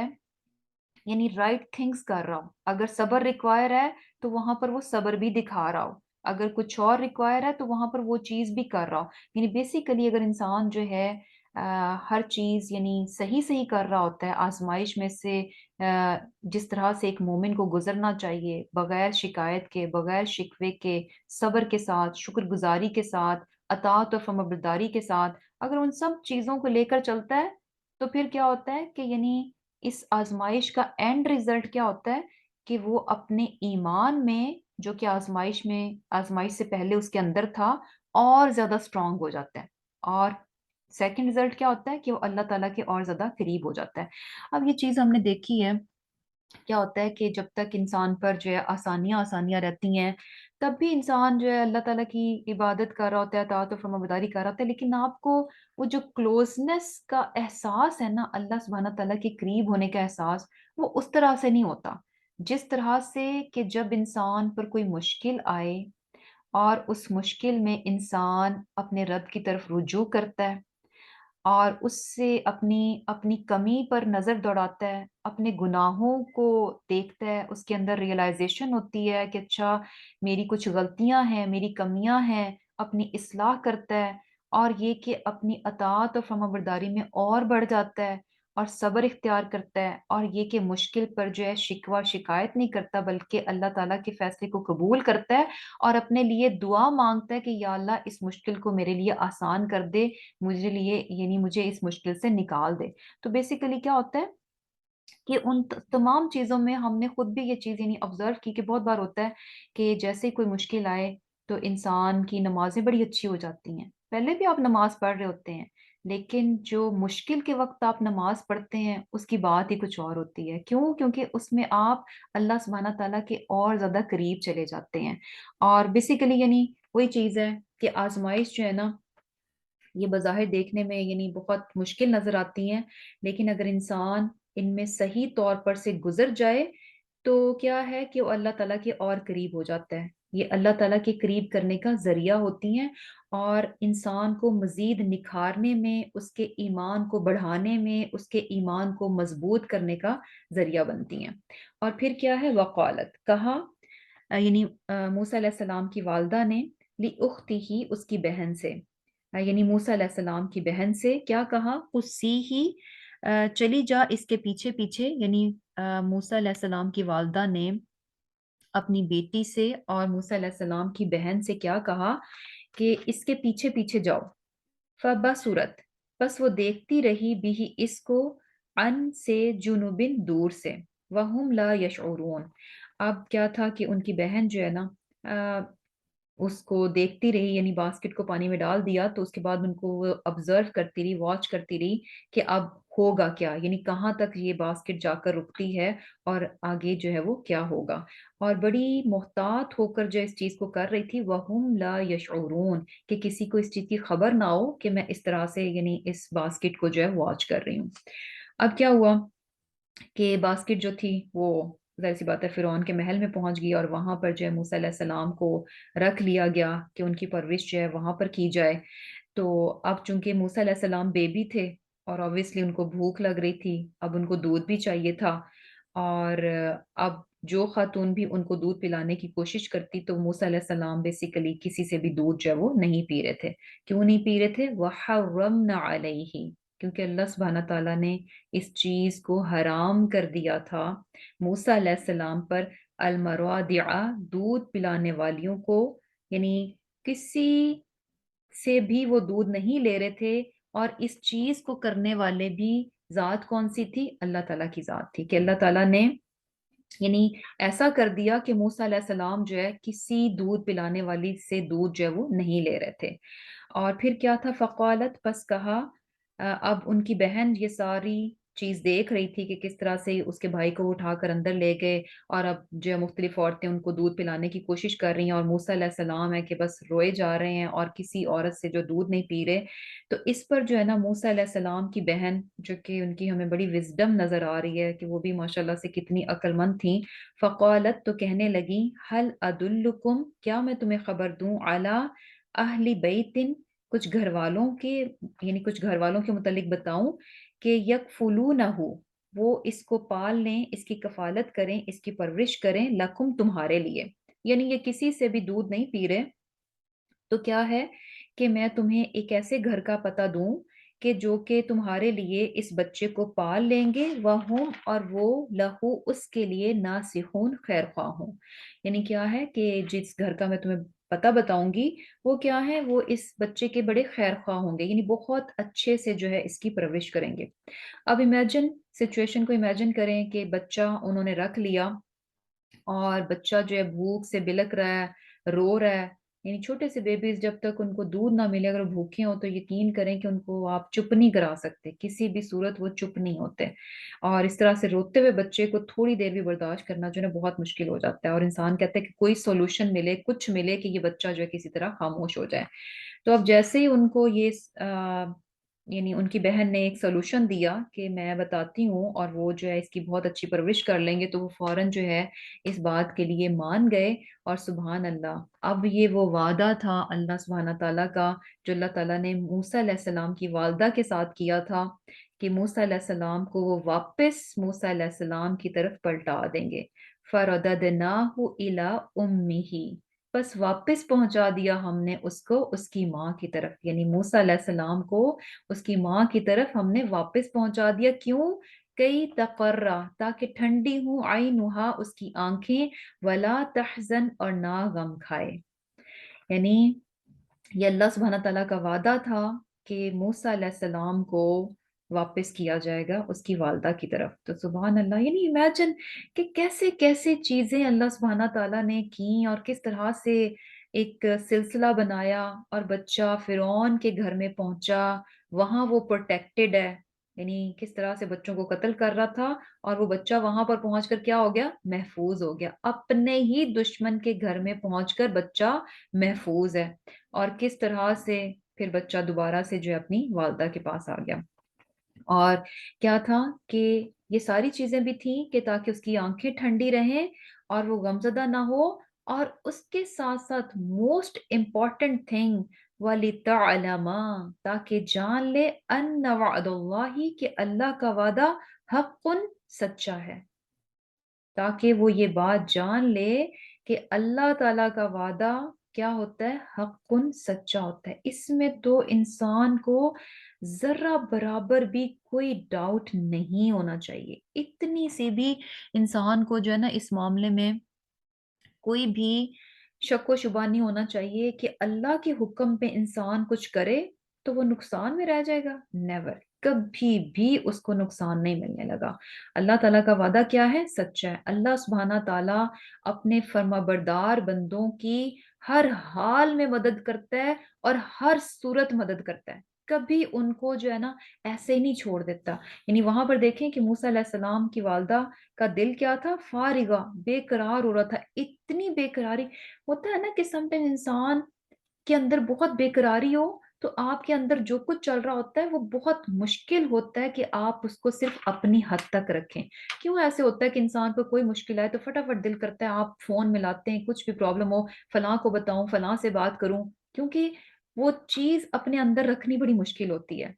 یعنی رائٹ تھنگس کر رہا ہو، اگر صبر ریکوائر ہے تو وہاں پر وہ صبر بھی دکھا رہا ہو، اگر کچھ اور ریکوائر ہے تو وہاں پر وہ چیز بھی کر رہا ہو، یعنی بیسیکلی اگر انسان جو ہے ہر چیز یعنی صحیح صحیح کر رہا ہوتا ہے، آزمائش میں سے جس طرح سے ایک مومن کو گزرنا چاہیے، بغیر شکایت کے، بغیر شکوے کے، صبر کے ساتھ، شکر گزاری کے ساتھ، اطاعت و فرمانبرداری کے ساتھ، اگر ان سب چیزوں کو لے کر چلتا ہے تو پھر کیا ہوتا ہے کہ یعنی اس آزمائش کا اینڈ ریزلٹ کیا ہوتا ہے کہ وہ اپنے ایمان میں جو کہ آزمائش سے پہلے اس کے اندر تھا اور زیادہ اسٹرانگ ہو جاتا ہے، اور سیکنڈ ریزلٹ کیا ہوتا ہے کہ وہ اللہ تعالیٰ کے اور زیادہ قریب ہو جاتا ہے۔ اب یہ چیز ہم نے دیکھی ہے، کیا ہوتا ہے کہ جب تک انسان پر جو ہے آسانیاں آسانیاں رہتی ہیں تب بھی انسان جو ہے اللہ تعالیٰ کی عبادت کر رہا ہوتا ہے، اطاعت و فرمانبرداری کر رہا ہوتا ہے، لیکن آپ کو وہ جو کلوزنس کا احساس ہے نا، اللہ سبحانہ تعالیٰ کے قریب ہونے کا احساس، وہ اس طرح سے نہیں ہوتا جس طرح سے کہ جب انسان پر کوئی مشکل آئے اور اس مشکل میں انسان اپنے رب کی طرف رجوع کرتا ہے اور اس سے اپنی اپنی کمی پر نظر دوڑاتا ہے، اپنے گناہوں کو دیکھتا ہے، اس کے اندر ریئلائزیشن ہوتی ہے کہ اچھا میری کچھ غلطیاں ہیں، میری کمیاں ہیں، اپنی اصلاح کرتا ہے، اور یہ کہ اپنی اطاعت اور فرمانبرداری میں اور بڑھ جاتا ہے، اور صبر اختیار کرتا ہے، اور یہ کہ مشکل پر جو ہے شکوہ شکایت نہیں کرتا بلکہ اللہ تعالیٰ کے فیصلے کو قبول کرتا ہے اور اپنے لیے دعا مانگتا ہے کہ یا اللہ اس مشکل کو میرے لیے آسان کر دے، مجھے اس مشکل سے نکال دے۔ تو بیسیکلی کیا ہوتا ہے کہ ان تمام چیزوں میں ہم نے خود بھی یہ چیز آبزرو کی کہ بہت بار ہوتا ہے کہ جیسے ہی کوئی مشکل آئے تو انسان کی نمازیں بڑی اچھی ہو جاتی ہیں، پہلے بھی آپ نماز پڑھ رہے ہوتے ہیں، لیکن جو مشکل کے وقت آپ نماز پڑھتے ہیں اس کی بات ہی کچھ اور ہوتی ہے۔ کیوں؟ کیونکہ اس میں آپ اللہ سبحانہ تعالیٰ کے اور زیادہ قریب چلے جاتے ہیں۔ اور بیسیکلی وہی چیز ہے کہ آزمائش جو ہے نا، یہ بظاہر دیکھنے میں بہت مشکل نظر آتی ہیں، لیکن اگر انسان ان میں صحیح طور پر سے گزر جائے تو کیا ہے کہ وہ اللہ تعالیٰ کے اور قریب ہو جاتا ہے۔ یہ اللہ تعالیٰ کے قریب کرنے کا ذریعہ ہوتی ہیں اور انسان کو مزید نکھارنے میں، اس کے ایمان کو بڑھانے میں، اس کے ایمان کو مضبوط کرنے کا ذریعہ بنتی ہیں۔ اور پھر کیا ہے؟ وقالت، کہا، موسیٰ علیہ السلام کی والدہ نے، لی اختی ہی، اس کی بہن سے، موسیٰ علیہ السلام کی بہن سے کیا کہا؟ قصی ہی، چلی جا اس کے پیچھے پیچھے، موسیٰ علیہ السلام کی والدہ نے اپنی بیٹی سے اور موسیٰ علیہ السلام کی بہن سے کیا کہا کہ اس کے پیچھے پیچھے جاؤ۔ فبصرت، بس وہ دیکھتی رہی، بھی اس کو، ان سے، جنوبن، دور سے، وہم لا یشعرون۔ اب کیا تھا کہ ان کی بہن جو ہے نا اس کو دیکھتی رہی، باسکٹ کو پانی میں ڈال دیا تو اس کے بعد ان کو وہ آبزرو کرتی رہی، واچ کرتی رہی کہ اب ہوگا کیا، کہاں تک یہ باسکٹ جا کر رکتی ہے اور آگے جو ہے وہ کیا ہوگا، اور بڑی محتاط ہو کر جو اس چیز کو کر رہی تھی، وَهُمْ لَا يَشْعُرُونَ، کہ کسی کو اس چیز کی خبر نہ ہو کہ میں اس طرح سے اس باسکٹ کو جو ہے واچ کر رہی ہوں۔ اب کیا ہوا کہ باسکٹ جو تھی وہ ظاہر سی بات ہے فرعون کے محل میں پہنچ گئی، اور وہاں پر جو ہے موسیٰ علیہ السلام کو رکھ لیا گیا کہ ان کی پرورش جو ہے وہاں پر کی جائے۔ تو اب چونکہ موسیٰ علیہ السلام بیبی تھے اور obviously ان کو بھوک لگ رہی تھی، اب ان کو دودھ بھی چاہیے تھا، اور اب جو خاتون بھی ان کو دودھ پلانے کی کوشش کرتی تو موسیٰ علیہ السلام بیسیکلی کسی سے بھی دودھ جو ہے وہ نہیں پی رہے تھے۔ کیوں نہیں پی رہے تھے؟ وَحَرَّمْنَ عَلَيْهِ، کیونکہ اللہ سبحانہ تعالیٰ نے اس چیز کو حرام کر دیا تھا موسیٰ علیہ السلام پر، المراضع، دودھ پلانے والیوں کو، یعنی کسی سے بھی وہ دودھ نہیں لے رہے تھے، اور اس چیز کو کرنے والے بھی ذات کون سی تھی؟ اللہ تعالیٰ کی ذات تھی، کہ اللہ تعالیٰ نے ایسا کر دیا کہ موسیٰ علیہ السلام جو ہے کسی دودھ پلانے والی سے دودھ جو ہے وہ نہیں لے رہے تھے۔ اور پھر کیا تھا؟ فقالت، پس کہا، اب ان کی بہن یہ ساری چیز دیکھ رہی تھی کہ کس طرح سے اس کے بھائی کو اٹھا کر اندر لے گئے، اور اب جو ہے مختلف عورتیں ان کو دودھ پلانے کی کوشش کر رہی ہیں، اور موسیٰ علیہ السلام ہے کہ بس روئے جا رہے ہیں اور کسی عورت سے جو دودھ نہیں پی رہے۔ تو اس پر جو ہے نا موسیٰ علیہ السلام کی بہن، جو کہ ان کی ہمیں بڑی وزڈم نظر آ رہی ہے کہ وہ بھی ماشاءاللہ سے کتنی عقل مند تھیں، فقالت، تو کہنے لگی، حل ادلکم، کیا میں تمہیں خبر دوں، اعلی اہل بیتن، کچھ گھر والوں کے، کچھ گھر والوں کے متعلق بتاؤں کہ یکفلونہ، وہ اس کو پال لیں، اس کی کفالت کریں، اس کی پرورش کریں، لکم، تمہارے لیے، یہ کسی سے بھی دودھ نہیں پی رہے، تو کیا ہے کہ میں تمہیں ایک ایسے گھر کا پتہ دوں کہ جو کہ تمہارے لیے اس بچے کو پال لیں گے، وہم، اور وہ، لہو، اس کے لیے، ناصحون، خیر خواہ ہوں۔ کیا ہے کہ جس گھر کا میں تمہیں پتہ بتاؤں گی وہ کیا ہے، وہ اس بچے کے بڑے خیر خواہ ہوں گے، بہت اچھے سے جو ہے اس کی پرورش کریں گے۔ اب امیجن سچویشن کو امیجن کریں کہ بچہ انہوں نے رکھ لیا، اور بچہ جو ہے بھوک سے بلک رہا ہے، رو رہا ہے، چھوٹے سے بیبیز جب تک ان کو دودھ نہ ملے، اگر وہ بھوکے ہوں تو یقین کریں کہ ان کو آپ چپ نہیں کرا سکتے، کسی بھی صورت وہ چپ نہیں ہوتے، اور اس طرح سے روتے ہوئے بچے کو تھوڑی دیر بھی برداشت کرنا جو ہے نا بہت مشکل ہو جاتا ہے، اور انسان کہتا ہے کہ کوئی سولوشن ملے، کچھ ملے کہ یہ بچہ جو ہے کسی طرح خاموش ہو جائے۔ تو اب جیسے ہی ان کو یہ ان کی بہن نے ایک سولوشن دیا کہ میں بتاتی ہوں، اور وہ جو ہے اس کی بہت اچھی پرورش کر لیں گے، تو وہ فوراً جو ہے اس بات کے لیے مان گئے، اور سبحان اللہ، اب یہ وہ وعدہ تھا اللہ سبحانہ تعالیٰ کا جو اللہ تعالیٰ نے موسیٰ علیہ السلام کی والدہ کے ساتھ کیا تھا کہ موسیٰ علیہ السلام کو وہ واپس موسیٰ علیہ السلام کی طرف پلٹا دیں گے۔ فَرَدَدْنَاهُ إِلَىٰ أُمِّهِ، بس واپس پہنچا دیا ہم نے اس کو اس کی ماں کی طرف، یعنی موسیٰ علیہ السلام کو اس کی ماں کی طرف ہم نے واپس پہنچا دیا۔ کیوں؟ کئی تقرہ، تاکہ ٹھنڈی ہوں، عینھا اس کی آنکھیں، ولا تحزن اور نہ غم کھائے۔ یعنی یہ اللہ سبحانہ تعالیٰ کا وعدہ تھا کہ موسیٰ علیہ السلام کو واپس کیا جائے گا اس کی والدہ کی طرف۔ تو سبحان اللہ، یعنی امیجن کہ کیسے کیسے چیزیں اللہ سبحانہ تعالیٰ نے کی، اور کس طرح سے ایک سلسلہ بنایا، اور بچہ فرعون کے گھر میں پہنچا، وہاں وہ پروٹیکٹڈ ہے، یعنی کس طرح سے بچوں کو قتل کر رہا تھا، اور وہ بچہ وہاں پر پہنچ کر کیا ہو گیا؟ محفوظ ہو گیا، اپنے ہی دشمن کے گھر میں پہنچ کر بچہ محفوظ ہے۔ اور کس طرح سے پھر بچہ دوبارہ سے جو ہے اپنی والدہ کے پاس آ گیا۔ اور کیا تھا کہ یہ ساری چیزیں بھی تھیں کہ تاکہ اس کی آنکھیں ٹھنڈی رہیں اور وہ غمزدہ نہ ہو، اور اس کے ساتھ ساتھ موسٹ امپورٹنٹ تھنگ وَلِتَعْلَمَا، تاکہ جان لے ان وعد اللہ، کہ اللہ کا وعدہ حق سچا ہے، تاکہ وہ یہ بات جان لے کہ اللہ تعالیٰ کا وعدہ کیا ہوتا ہے؟ حق سچا ہوتا ہے۔ اس میں تو انسان کو ذرہ برابر بھی کوئی ڈاؤٹ نہیں ہونا چاہیے، اتنی سی بھی انسان کو جو ہے نا اس معاملے میں کوئی بھی شک و شبہ نہیں ہونا چاہیے کہ اللہ کے حکم پہ انسان کچھ کرے تو وہ نقصان میں رہ جائے گا۔ نیور، کبھی بھی اس کو نقصان نہیں ملنے لگا۔ اللہ تعالیٰ کا وعدہ کیا ہے؟ سچا ہے۔ اللہ سبحانہ تعالیٰ اپنے فرما بردار بندوں کی ہر حال میں مدد کرتا ہے، اور ہر صورت مدد کرتا ہے، کبھی ان کو جو ہے نا ایسے ہی نہیں چھوڑ دیتا۔ یعنی وہاں پر دیکھیں کہ موسیٰ علیہ السلام کی والدہ کا دل کیا تھا؟ فارغہ، بے قرار ہو رہا تھا۔ اتنی بے قراری ہوتا ہے نا کہ سم ٹائم انسان کے اندر بہت بے قراری ہو تو آپ کے اندر جو کچھ چل رہا ہوتا ہے وہ بہت مشکل ہوتا ہے کہ آپ اس کو صرف اپنی حد تک رکھیں۔ کیوں ایسے ہوتا ہے کہ انسان کو کوئی مشکل آئے تو فٹافٹ دل کرتا ہے آپ فون ملاتے ہیں، کچھ بھی پرابلم ہو فلاں کو بتاؤں، فلاں سے بات کروں، کیونکہ وہ چیز اپنے اندر رکھنی بڑی مشکل ہوتی ہے۔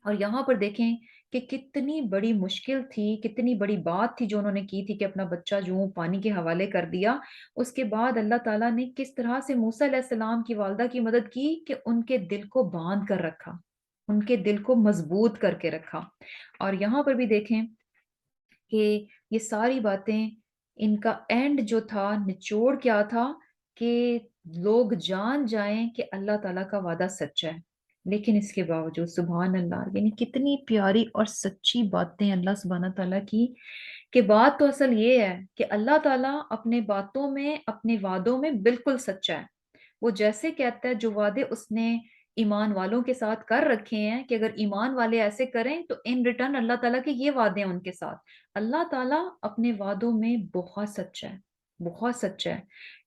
اور یہاں پر دیکھیں کہ کتنی بڑی مشکل تھی، کتنی بڑی بات تھی جو انہوں نے کی تھی کہ اپنا بچہ جو پانی کے حوالے کر دیا۔ اس کے بعد اللہ تعالیٰ نے کس طرح سے موسیٰ علیہ السلام کی والدہ کی مدد کی کہ ان کے دل کو باندھ کر رکھا، ان کے دل کو مضبوط کر کے رکھا۔ اور یہاں پر بھی دیکھیں کہ یہ ساری باتیں، ان کا اینڈ جو تھا، نچوڑ کیا تھا کہ لوگ جان جائیں کہ اللہ تعالیٰ کا وعدہ سچا ہے۔ لیکن اس کے باوجود سبحان اللہ، یعنی کتنی پیاری اور سچی باتیں اللہ سبحانہ تعالیٰ کی، کہ بات تو اصل یہ ہے کہ اللہ تعالیٰ اپنے باتوں میں، اپنے وعدوں میں بالکل سچا ہے۔ وہ جیسے کہتا ہے، جو وعدے اس نے ایمان والوں کے ساتھ کر رکھے ہیں کہ اگر ایمان والے ایسے کریں تو ان ریٹرن اللہ تعالیٰ کے یہ وعدے ہیں ان کے ساتھ۔ اللہ تعالیٰ اپنے وعدوں میں بہت سچا ہے، بہت سچا ہے۔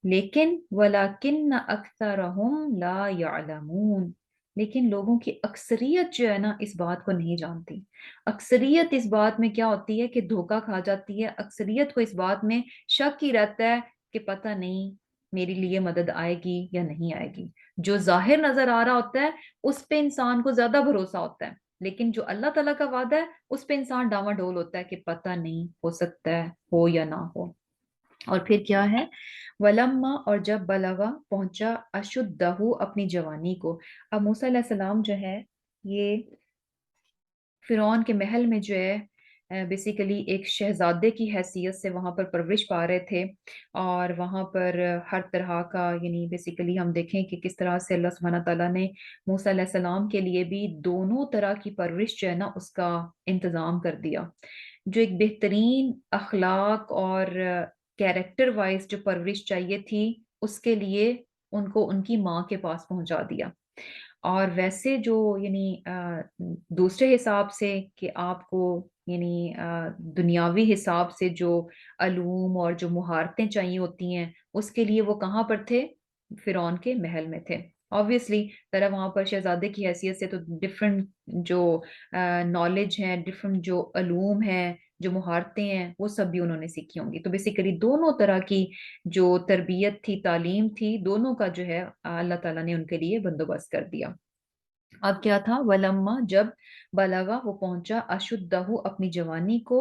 لیکن وَلَكِنَّ أَكْثَرَهُمْ لَا يَعْلَمُونَ، لیکن لوگوں کی اکثریت جو ہے نا اس بات کو نہیں جانتی۔ اکثریت اس بات میں کیا ہوتی ہے کہ دھوکہ کھا جاتی ہے، اکثریت کو اس بات میں شک ہی رہتا ہے کہ پتہ نہیں میرے لیے مدد آئے گی یا نہیں آئے گی۔ جو ظاہر نظر آ رہا ہوتا ہے اس پہ انسان کو زیادہ بھروسہ ہوتا ہے، لیکن جو اللہ تعالیٰ کا وعدہ ہے اس پہ انسان ڈاواں ڈول ہوتا ہے کہ پتہ نہیں، ہو سکتا ہے ہو یا نہ ہو۔ اور پھر کیا ہے؟ ولما، اور جب بلغا پہنچا، اشدہ اپنی جوانی کو۔ اب موسیٰ علیہ السلام جو ہے یہ فرعون کے محل میں جو ہے بیسیکلی ایک شہزادے کی حیثیت سے وہاں پر پرورش پا رہے تھے، اور وہاں پر ہر طرح کا، یعنی بیسیکلی ہم دیکھیں کہ کس طرح سے اللہ سبحانہ تعالیٰ نے موسیٰ علیہ السلام کے لیے بھی دونوں طرح کی پرورش جو ہے نا اس کا انتظام کر دیا۔ جو ایک بہترین اخلاق اور کیریکٹر وائز جو پرورش چاہیے تھی اس کے لیے ان کو ان کی ماں کے پاس پہنچا دیا۔ اور ویسے جو یعنی دوسرے حساب سے کہ آپ کو یعنی دنیاوی حساب سے جو علوم اور جو مہارتیں چاہیے ہوتی ہیں اس کے لیے وہ کہاں پر تھے؟ فرعون کے محل میں تھے۔ آبویسلی طرح وہاں پر شہزادے کی حیثیت سے تو ڈفرینٹ جو نالج ہیں، ڈفرینٹ جو علوم ہیں، جو مہارتیں ہیں، وہ سب بھی انہوں نے سیکھی ہوں گی۔ تو بیسیکلی دونوں طرح کی جو تربیت تھی، تعلیم تھی، دونوں کا جو ہے اللہ تعالیٰ نے ان کے لیے بندوبست کر دیا۔ اب کیا تھا؟ ولما، جب بلغا وہ پہنچا، اشدہ اپنی جوانی کو،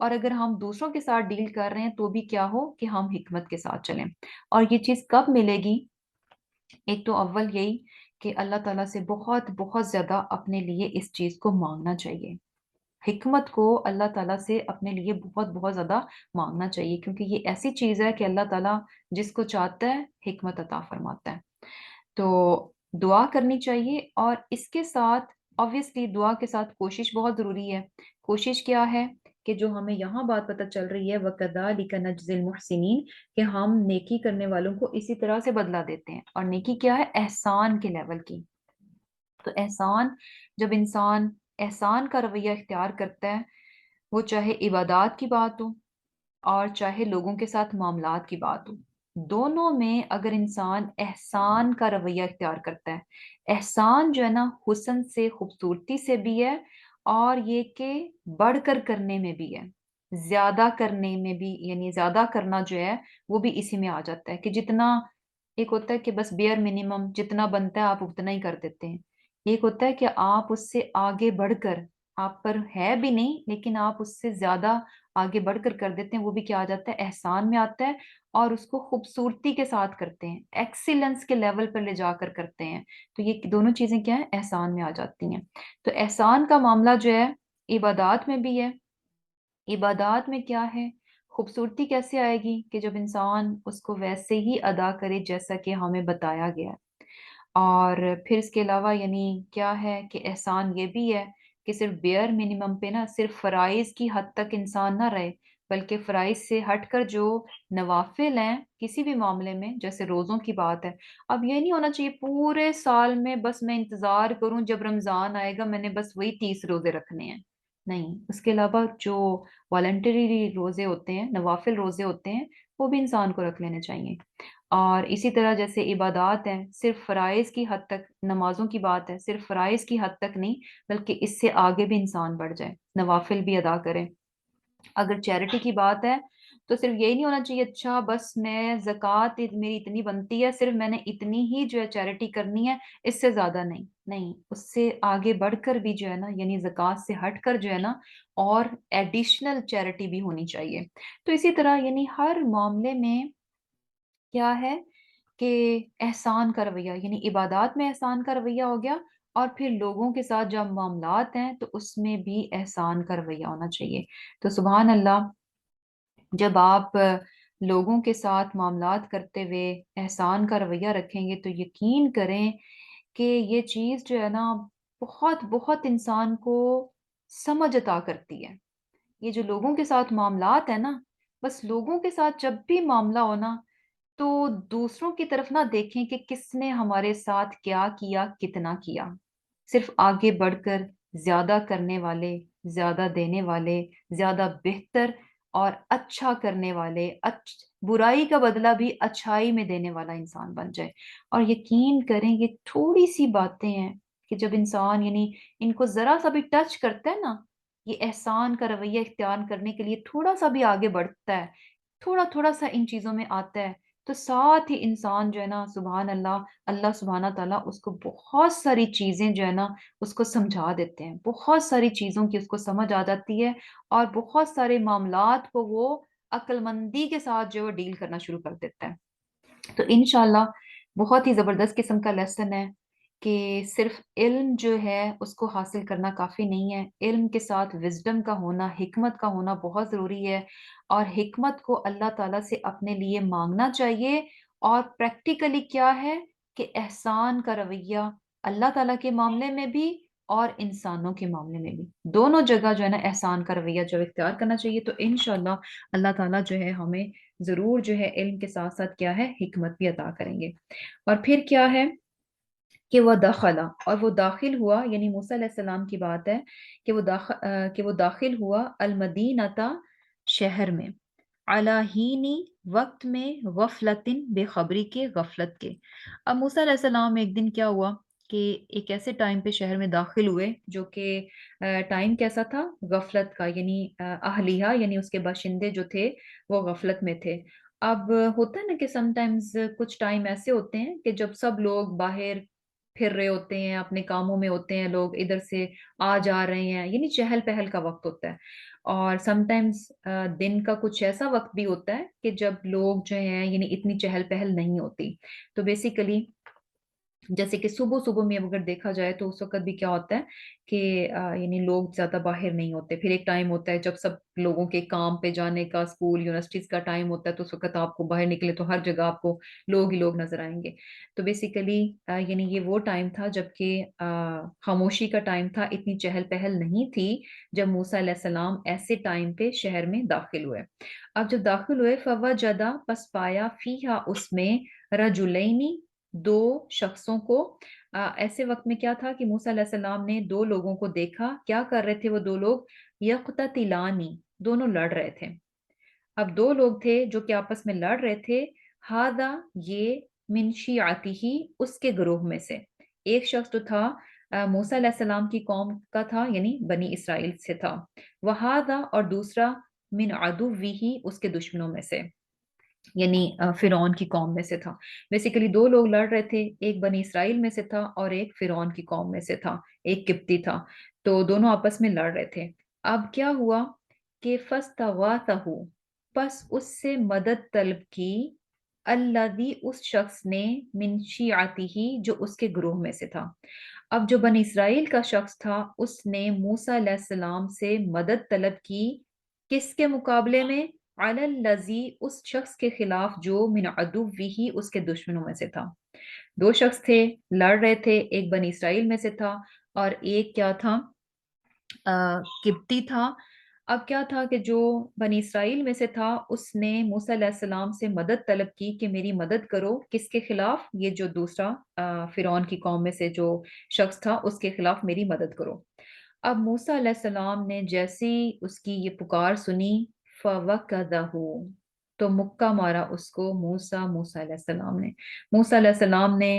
اور اگر ہم دوسروں کے ساتھ ڈیل کر رہے ہیں تو بھی کیا ہو کہ ہم حکمت کے ساتھ چلیں۔ اور یہ چیز کب ملے گی؟ ایک تو اول یہی کہ اللہ تعالیٰ سے بہت بہت زیادہ اپنے لیے اس چیز کو مانگنا چاہیے، حکمت کو اللہ تعالیٰ سے اپنے لیے بہت بہت زیادہ مانگنا چاہیے، کیونکہ یہ ایسی چیز ہے کہ اللہ تعالیٰ جس کو چاہتا ہے حکمت عطا فرماتا ہے۔ تو دعا کرنی چاہیے، اور اس کے ساتھ obviously دعا کے ساتھ کوشش بہت ضروری ہے۔ کوشش کیا ہے کہ جو ہمیں یہاں بات پتہ چل رہی ہے وَكَذَلِكَ نَجْزِي الْمُحْسِنِينَ، کہ ہم نیکی کرنے والوں کو اسی طرح سے بدلہ دیتے ہیں۔ اور نیکی کیا ہے؟ احسان کے لیول کی۔ تو احسان، جب انسان احسان کا رویہ اختیار کرتا ہے، وہ چاہے عبادات کی بات ہو اور چاہے لوگوں کے ساتھ معاملات کی بات ہو، دونوں میں اگر انسان احسان کا رویہ اختیار کرتا ہے، احسان جو ہے نا حسن سے، خوبصورتی سے بھی ہے، اور یہ کہ بڑھ کر کرنے میں بھی ہے، زیادہ کرنے میں بھی، یعنی زیادہ کرنا جو ہے وہ بھی اسی میں آ جاتا ہے کہ جتنا، ایک ہوتا ہے کہ بس بیئر منیمم جتنا بنتا ہے آپ اتنا ہی کر دیتے ہیں، ایک ہوتا ہے کہ آپ اس سے آگے بڑھ کر، آپ پر ہے بھی نہیں لیکن آپ اس سے زیادہ آگے بڑھ کر دیتے ہیں، وہ بھی کیا آ جاتا ہے؟ احسان میں آتا ہے، اور اس کو خوبصورتی کے ساتھ کرتے ہیں، ایکسیلنس کے لیول پر لے جا کر کرتے ہیں، تو یہ دونوں چیزیں کیا ہیں؟ احسان میں آ جاتی ہیں۔ تو احسان کا معاملہ جو ہے عبادات میں بھی ہے۔ عبادات میں کیا ہے؟ خوبصورتی کیسے آئے گی؟ کہ جب انسان اس کو ویسے ہی ادا کرے جیسا کہ ہمیں بتایا گیا ہے۔ اور پھر اس کے علاوہ یعنی کیا ہے کہ احسان یہ بھی ہے کہ صرف بیئر منیمم پہ نا، صرف فرائض کی حد تک انسان نہ رہے، بلکہ فرائض سے ہٹ کر جو نوافل ہیں کسی بھی معاملے میں، جیسے روزوں کی بات ہے، اب یہ نہیں ہونا چاہیے پورے سال میں بس میں انتظار کروں جب رمضان آئے گا میں نے بس وہی 30 روزے رکھنے ہیں، نہیں، اس کے علاوہ جو والنٹری روزے ہوتے ہیں، نوافل روزے ہوتے ہیں، وہ بھی انسان کو رکھ لینے چاہیے۔ اور اسی طرح جیسے عبادات ہیں، صرف فرائض کی حد تک، نمازوں کی بات ہے، صرف فرائض کی حد تک نہیں بلکہ اس سے آگے بھی انسان بڑھ جائے، نوافل بھی ادا کرے۔ اگر چیریٹی کی بات ہے تو صرف یہی نہیں ہونا چاہیے اچھا بس میں زکوٰۃ میری اتنی بنتی ہے، صرف میں نے اتنی ہی جو ہے چیریٹی کرنی ہے، اس سے زیادہ نہیں، نہیں، اس سے آگے بڑھ کر بھی جو ہے نا، یعنی زکوٰۃ سے ہٹ کر جو ہے نا، اور ایڈیشنل چیریٹی بھی ہونی چاہیے۔ تو اسی طرح یعنی ہر معاملے میں کیا ہے کہ احسان کا رویہ، یعنی عبادات میں احسان کا رویہ ہو گیا، اور پھر لوگوں کے ساتھ جب معاملات ہیں تو اس میں بھی احسان کا رویہ ہونا چاہیے۔ تو سبحان اللہ، جب آپ لوگوں کے ساتھ معاملات کرتے ہوئے احسان کا رویہ رکھیں گے تو یقین کریں کہ یہ چیز جو ہے نا بہت بہت انسان کو سمجھ عطا کرتی ہے۔ یہ جو لوگوں کے ساتھ معاملات ہیں نا، بس لوگوں کے ساتھ جب بھی معاملہ ہونا تو دوسروں کی طرف نہ دیکھیں کہ کس نے ہمارے ساتھ کیا کیا، کتنا کیا، صرف آگے بڑھ کر زیادہ کرنے والے، زیادہ دینے والے، زیادہ بہتر اور اچھا کرنے والے، برائی کا بدلہ بھی اچھائی میں دینے والا انسان بن جائے۔ اور یقین کریں یہ تھوڑی سی باتیں ہیں کہ جب انسان یعنی ان کو ذرا سا بھی ٹچ کرتا ہے نا، یہ احسان کا رویہ اختیار کرنے کے لیے تھوڑا سا بھی آگے بڑھتا ہے، تھوڑا تھوڑا سا ان چیزوں میں آتا ہے، تو ساتھ ہی انسان جو ہے نا سبحان اللہ، اللہ سبحانہ تعالیٰ اس کو بہت ساری چیزیں جو ہے نا اس کو سمجھا دیتے ہیں، بہت ساری چیزوں کی اس کو سمجھ آ جاتی ہے، اور بہت سارے معاملات کو وہ عقل مندی کے ساتھ جو ہے ڈیل کرنا شروع کر دیتا ہے۔ تو انشاءاللہ بہت ہی زبردست قسم کا لیسن ہے کہ صرف علم جو ہے اس کو حاصل کرنا کافی نہیں ہے، علم کے ساتھ وزڈم کا ہونا، حکمت کا ہونا بہت ضروری ہے، اور حکمت کو اللہ تعالیٰ سے اپنے لیے مانگنا چاہیے۔ اور پریکٹیکلی کیا ہے کہ احسان کا رویہ اللہ تعالیٰ کے معاملے میں بھی اور انسانوں کے معاملے میں بھی، دونوں جگہ جو ہے نا احسان کا رویہ جو اختیار کرنا چاہیے، تو انشاءاللہ اللہ تعالیٰ جو ہے ہمیں ضرور جو ہے علم کے ساتھ ساتھ کیا ہے حکمت بھی عطا کریں گے۔ اور پھر کیا ہے کہ وہ دخلا، اور وہ داخل ہوا، یعنی موسیٰ علیہ السلام کی بات ہے کہ وہ داخل ہوا المدینتا، شہر میں، علاہینی، وقت میں، غفلتن، بے خبری کے، غفلت کے۔ اب موسیٰ علیہ السلام ایک دن کیا ہوا کہ ایک ایسے ٹائم پہ شہر میں داخل ہوئے جو کہ ٹائم کیسا تھا؟ غفلت کا، یعنی اہلیہ یعنی اس کے باشندے جو تھے وہ غفلت میں تھے۔ اب ہوتا ہے نا کہ سم ٹائمز کچھ ٹائم ایسے ہوتے ہیں کہ جب سب لوگ باہر پھر رہے ہوتے ہیں، اپنے کاموں میں ہوتے ہیں، لوگ ادھر سے آ جا رہے ہیں، یعنی چہل پہل کا وقت ہوتا ہے، اور سم ٹائمز دن کا کچھ ایسا وقت بھی ہوتا ہے کہ جب لوگ جو ہیں یعنی اتنی چہل پہل نہیں ہوتی. تو بیسیکلی جیسے کہ صبح صبح میں اگر دیکھا جائے تو اس وقت بھی کیا ہوتا ہے کہ یعنی لوگ زیادہ باہر نہیں ہوتے. پھر ایک ٹائم ہوتا ہے جب سب لوگوں کے کام پہ جانے کا، اسکول یونیورسٹیز کا ٹائم ہوتا ہے، تو اس وقت آپ کو باہر نکلے تو ہر جگہ آپ کو لوگ ہی لوگ نظر آئیں گے. تو بیسیکلی یعنی یہ وہ ٹائم تھا جب کہ خاموشی کا ٹائم تھا، اتنی چہل پہل نہیں تھی. جب موسیٰ علیہ السلام ایسے ٹائم پہ شہر میں داخل ہوئے. اب جب داخل ہوئے فوجدہ، پس پایا فیہا اس میں رجلینی دو شخصوں کو. ایسے وقت میں کیا تھا کہ موسیٰ علیہ السلام نے دو لوگوں کو دیکھا. کیا کر رہے تھے وہ دو لوگ؟ یقتتلانی، دونوں لڑ رہے تھے. اب دو لوگ تھے جو کہ آپس میں لڑ رہے تھے. ہاذا، یہ، من شیعتہ، اس کے گروہ میں سے. ایک شخص جو تھا موسیٰ علیہ السلام کی قوم کا تھا، یعنی بنی اسرائیل سے تھا. وہذا، اور دوسرا من عدوہ، اس کے دشمنوں میں سے، یعنی فرعون کی قوم میں سے تھا. بیسیکلی دو لوگ لڑ رہے تھے، ایک بنی اسرائیل میں سے تھا اور ایک فرعون کی قوم میں سے تھا، ایک قبطی تھا. تو دونوں آپس میں لڑ رہے تھے. اب کیا ہوا کہ فاستغاثہ، پس اس سے مدد طلب کی، الذی، اس شخص نے، من شیعتہ، جو اس کے گروہ میں سے تھا. اب جو بنی اسرائیل کا شخص تھا اس نے موسیٰ علیہ السلام سے مدد طلب کی. کس کے مقابلے میں؟ علی الذی، اس شخص کے خلاف جو من عدوہ، اس کے دشمنوں میں سے تھا. دو شخص تھے، لڑ رہے تھے. ایک بنی اسرائیل میں سے تھا اور ایک کیا تھا؟ قبطی تھا. اب کیا تھا کہ جو بنی اسرائیل میں سے تھا اس نے موسیٰ علیہ السلام سے مدد طلب کی کہ میری مدد کرو. کس کے خلاف؟ یہ جو دوسرا فرعون کی قوم میں سے جو شخص تھا اس کے خلاف میری مدد کرو. اب موسیٰ علیہ السلام نے جیسی اس کی یہ پکار سنی، فَوَكَذَهُ، تو مکہ مارا اس کو موسیٰ علیہ السلام نے. موسیٰ علیہ السلام نے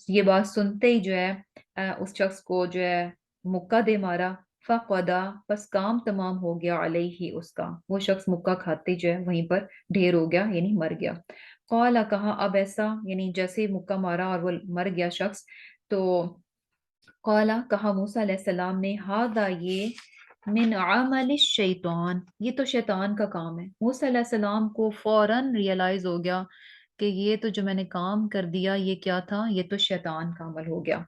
یہ بات سنتے ہی جو ہے اس شخص کو جو ہے مکہ دے مارا. فَقَضَى، بس کام تمام ہو گیا، علیہ، اس کا، وہ شخص مکہ کھاتے جو ہے وہیں پر ڈھیر ہو گیا، یعنی مر گیا. قال، کہا، اب ایسا، یعنی جیسے ہی مکہ مارا اور وہ مر گیا شخص، تو قال، کہا موسیٰ علیہ السلام نے، ہذا، یہ، من عمل الشیطان، یہ تو شیطان کا کام ہے. موسیٰ علیہ السلام کو فوراً ریئلائز ہو گیا کہ یہ تو جو میں نے کام کر دیا یہ کیا تھا؟ یہ تو شیطان کا عمل ہو گیا.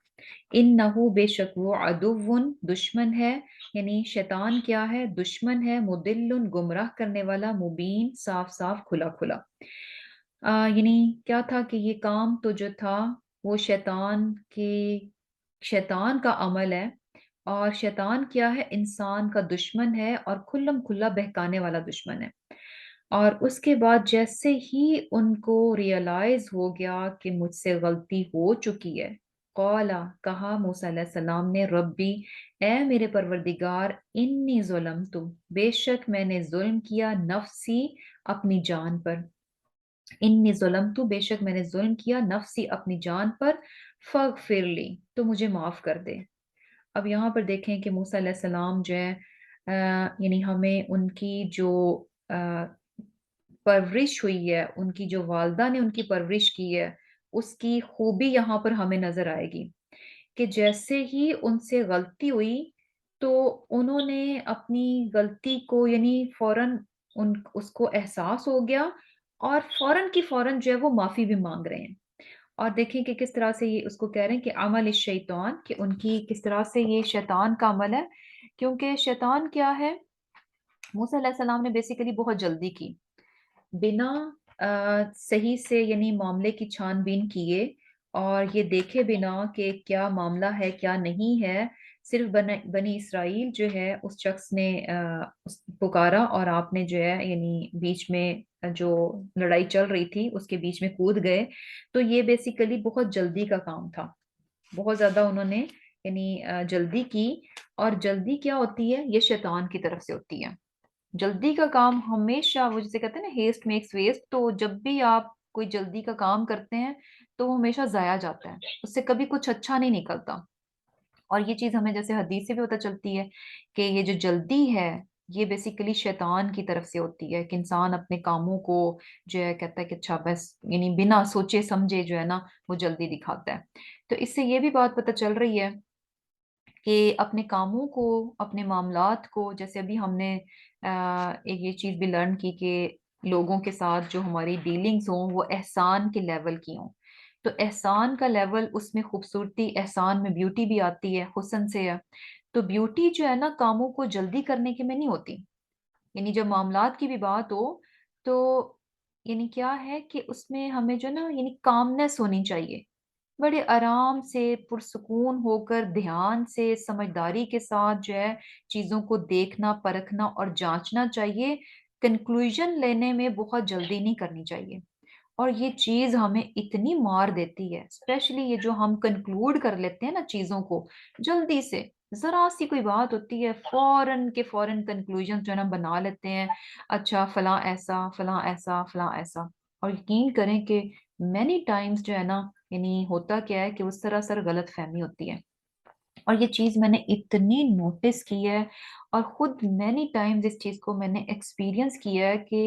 انہو، بے شک وہ، عدوٌ، دشمن ہے. یعنی شیطان کیا ہے؟ دشمن ہے. مضل، گمراہ کرنے والا. مبین، صاف صاف کھلا کھلا. یعنی کیا تھا کہ یہ کام تو جو تھا وہ شیطان کا عمل ہے. اور شیطان کیا ہے؟ انسان کا دشمن ہے اور کھلم کھلا بہکانے والا دشمن ہے. اور اس کے بعد جیسے ہی ان کو ریئلائز ہو گیا کہ مجھ سے غلطی ہو چکی ہے، قالا، کہا موسیٰ علیہ السلام نے، ربی، اے میرے پروردگار، انی ظلمت، بے شک میں نے ظلم کیا، نفسی، اپنی جان پر. انی ظلمت، بے شک میں نے ظلم کیا، نفسی، اپنی جان پر. فاغفر لی، تو مجھے معاف کر دے. اب یہاں پر دیکھیں کہ موسیٰ علیہ السلام جو ہے یعنی ہمیں ان کی جو پرورش ہوئی ہے، ان کی جو والدہ نے ان کی پرورش کی ہے، اس کی خوبی یہاں پر ہمیں نظر آئے گی کہ جیسے ہی ان سے غلطی ہوئی تو انہوں نے اپنی غلطی کو، یعنی فوراً اس کو احساس ہو گیا اور فوراً کی فوراً جو ہے وہ معافی بھی مانگ رہے ہیں. اور دیکھیں کہ کس طرح سے یہ اس کو کہہ رہے ہیں کہ عمل الشیطان، کہ ان کی کس طرح سے یہ شیطان کا عمل ہے. کیونکہ شیطان کیا ہے؟ موسیٰ علیہ السلام نے بیسیکلی بہت جلدی کی، بنا صحیح سے یعنی معاملے کی چھان بین کیے اور یہ دیکھے بنا کہ کیا معاملہ ہے کیا نہیں ہے. صرف بنی اسرائیل جو ہے اس شخص نے پکارا اور آپ نے جو ہے یعنی بیچ میں جو لڑائی چل رہی تھی اس کے بیچ میں کود گئے. تو یہ بیسیکلی بہت جلدی کا کام تھا، بہت زیادہ انہوں نے یعنی جلدی کی. اور جلدی کیا ہوتی ہے؟ یہ شیطان کی طرف سے ہوتی ہے. جلدی کا کام ہمیشہ، وہ جسے کہتے ہیں نا، ہیسٹ میکس ویسٹ. تو جب بھی آپ کوئی جلدی کا کام کرتے ہیں تو وہ ہمیشہ ضائع جاتا ہے، اس سے کبھی کچھ اچھا نہیں نکلتا. اور یہ چیز ہمیں جیسے حدیث سے بھی پتہ چلتی ہے کہ یہ جو جلدی ہے یہ بیسیکلی شیطان کی طرف سے ہوتی ہے، کہ انسان اپنے کاموں کو جو ہے کہتا ہے کہ اچھا بس، یعنی بنا سوچے سمجھے جو ہے نا وہ جلدی دکھاتا ہے. تو اس سے یہ بھی بات پتہ چل رہی ہے کہ اپنے کاموں کو، اپنے معاملات کو، جیسے ابھی ہم نے ایک یہ چیز بھی لرن کی کہ لوگوں کے ساتھ جو ہماری ڈیلنگز ہوں وہ احسان کے لیول کی ہوں. تو احسان کا لیول، اس میں خوبصورتی، احسان میں بیوٹی بھی آتی ہے، حسن سے ہے. تو بیوٹی جو ہے نا کاموں کو جلدی کرنے کے میں نہیں ہوتی. یعنی جب معاملات کی بھی بات ہو تو یعنی کیا ہے کہ اس میں ہمیں جو نا یعنی کامنس ہونی چاہیے. بڑے آرام سے پرسکون ہو کر دھیان سے سمجھداری کے ساتھ جو ہے چیزوں کو دیکھنا پرکھنا اور جانچنا چاہیے. کنکلوژن لینے میں بہت جلدی نہیں کرنی چاہیے. اور یہ چیز ہمیں اتنی مار دیتی ہے، اسپیشلی یہ جو ہم کنکلوڈ کر لیتے ہیں نا چیزوں کو جلدی سے. ذرا سی کوئی بات ہوتی ہے فوراً کے فوراً کنکلوژن جو ہے نا بنا لیتے ہیں. اچھا فلاں ایسا، فلاں ایسا، فلاں ایسا. اور یقین کریں کہ مینی ٹائمز جو ہے نا یعنی ہوتا کیا ہے کہ اس سراسر غلط فہمی ہوتی ہے. اور یہ چیز میں نے اتنی نوٹس کی ہے اور خود مینی ٹائمز اس چیز کو میں نے ایکسپیرینس کیا ہے کہ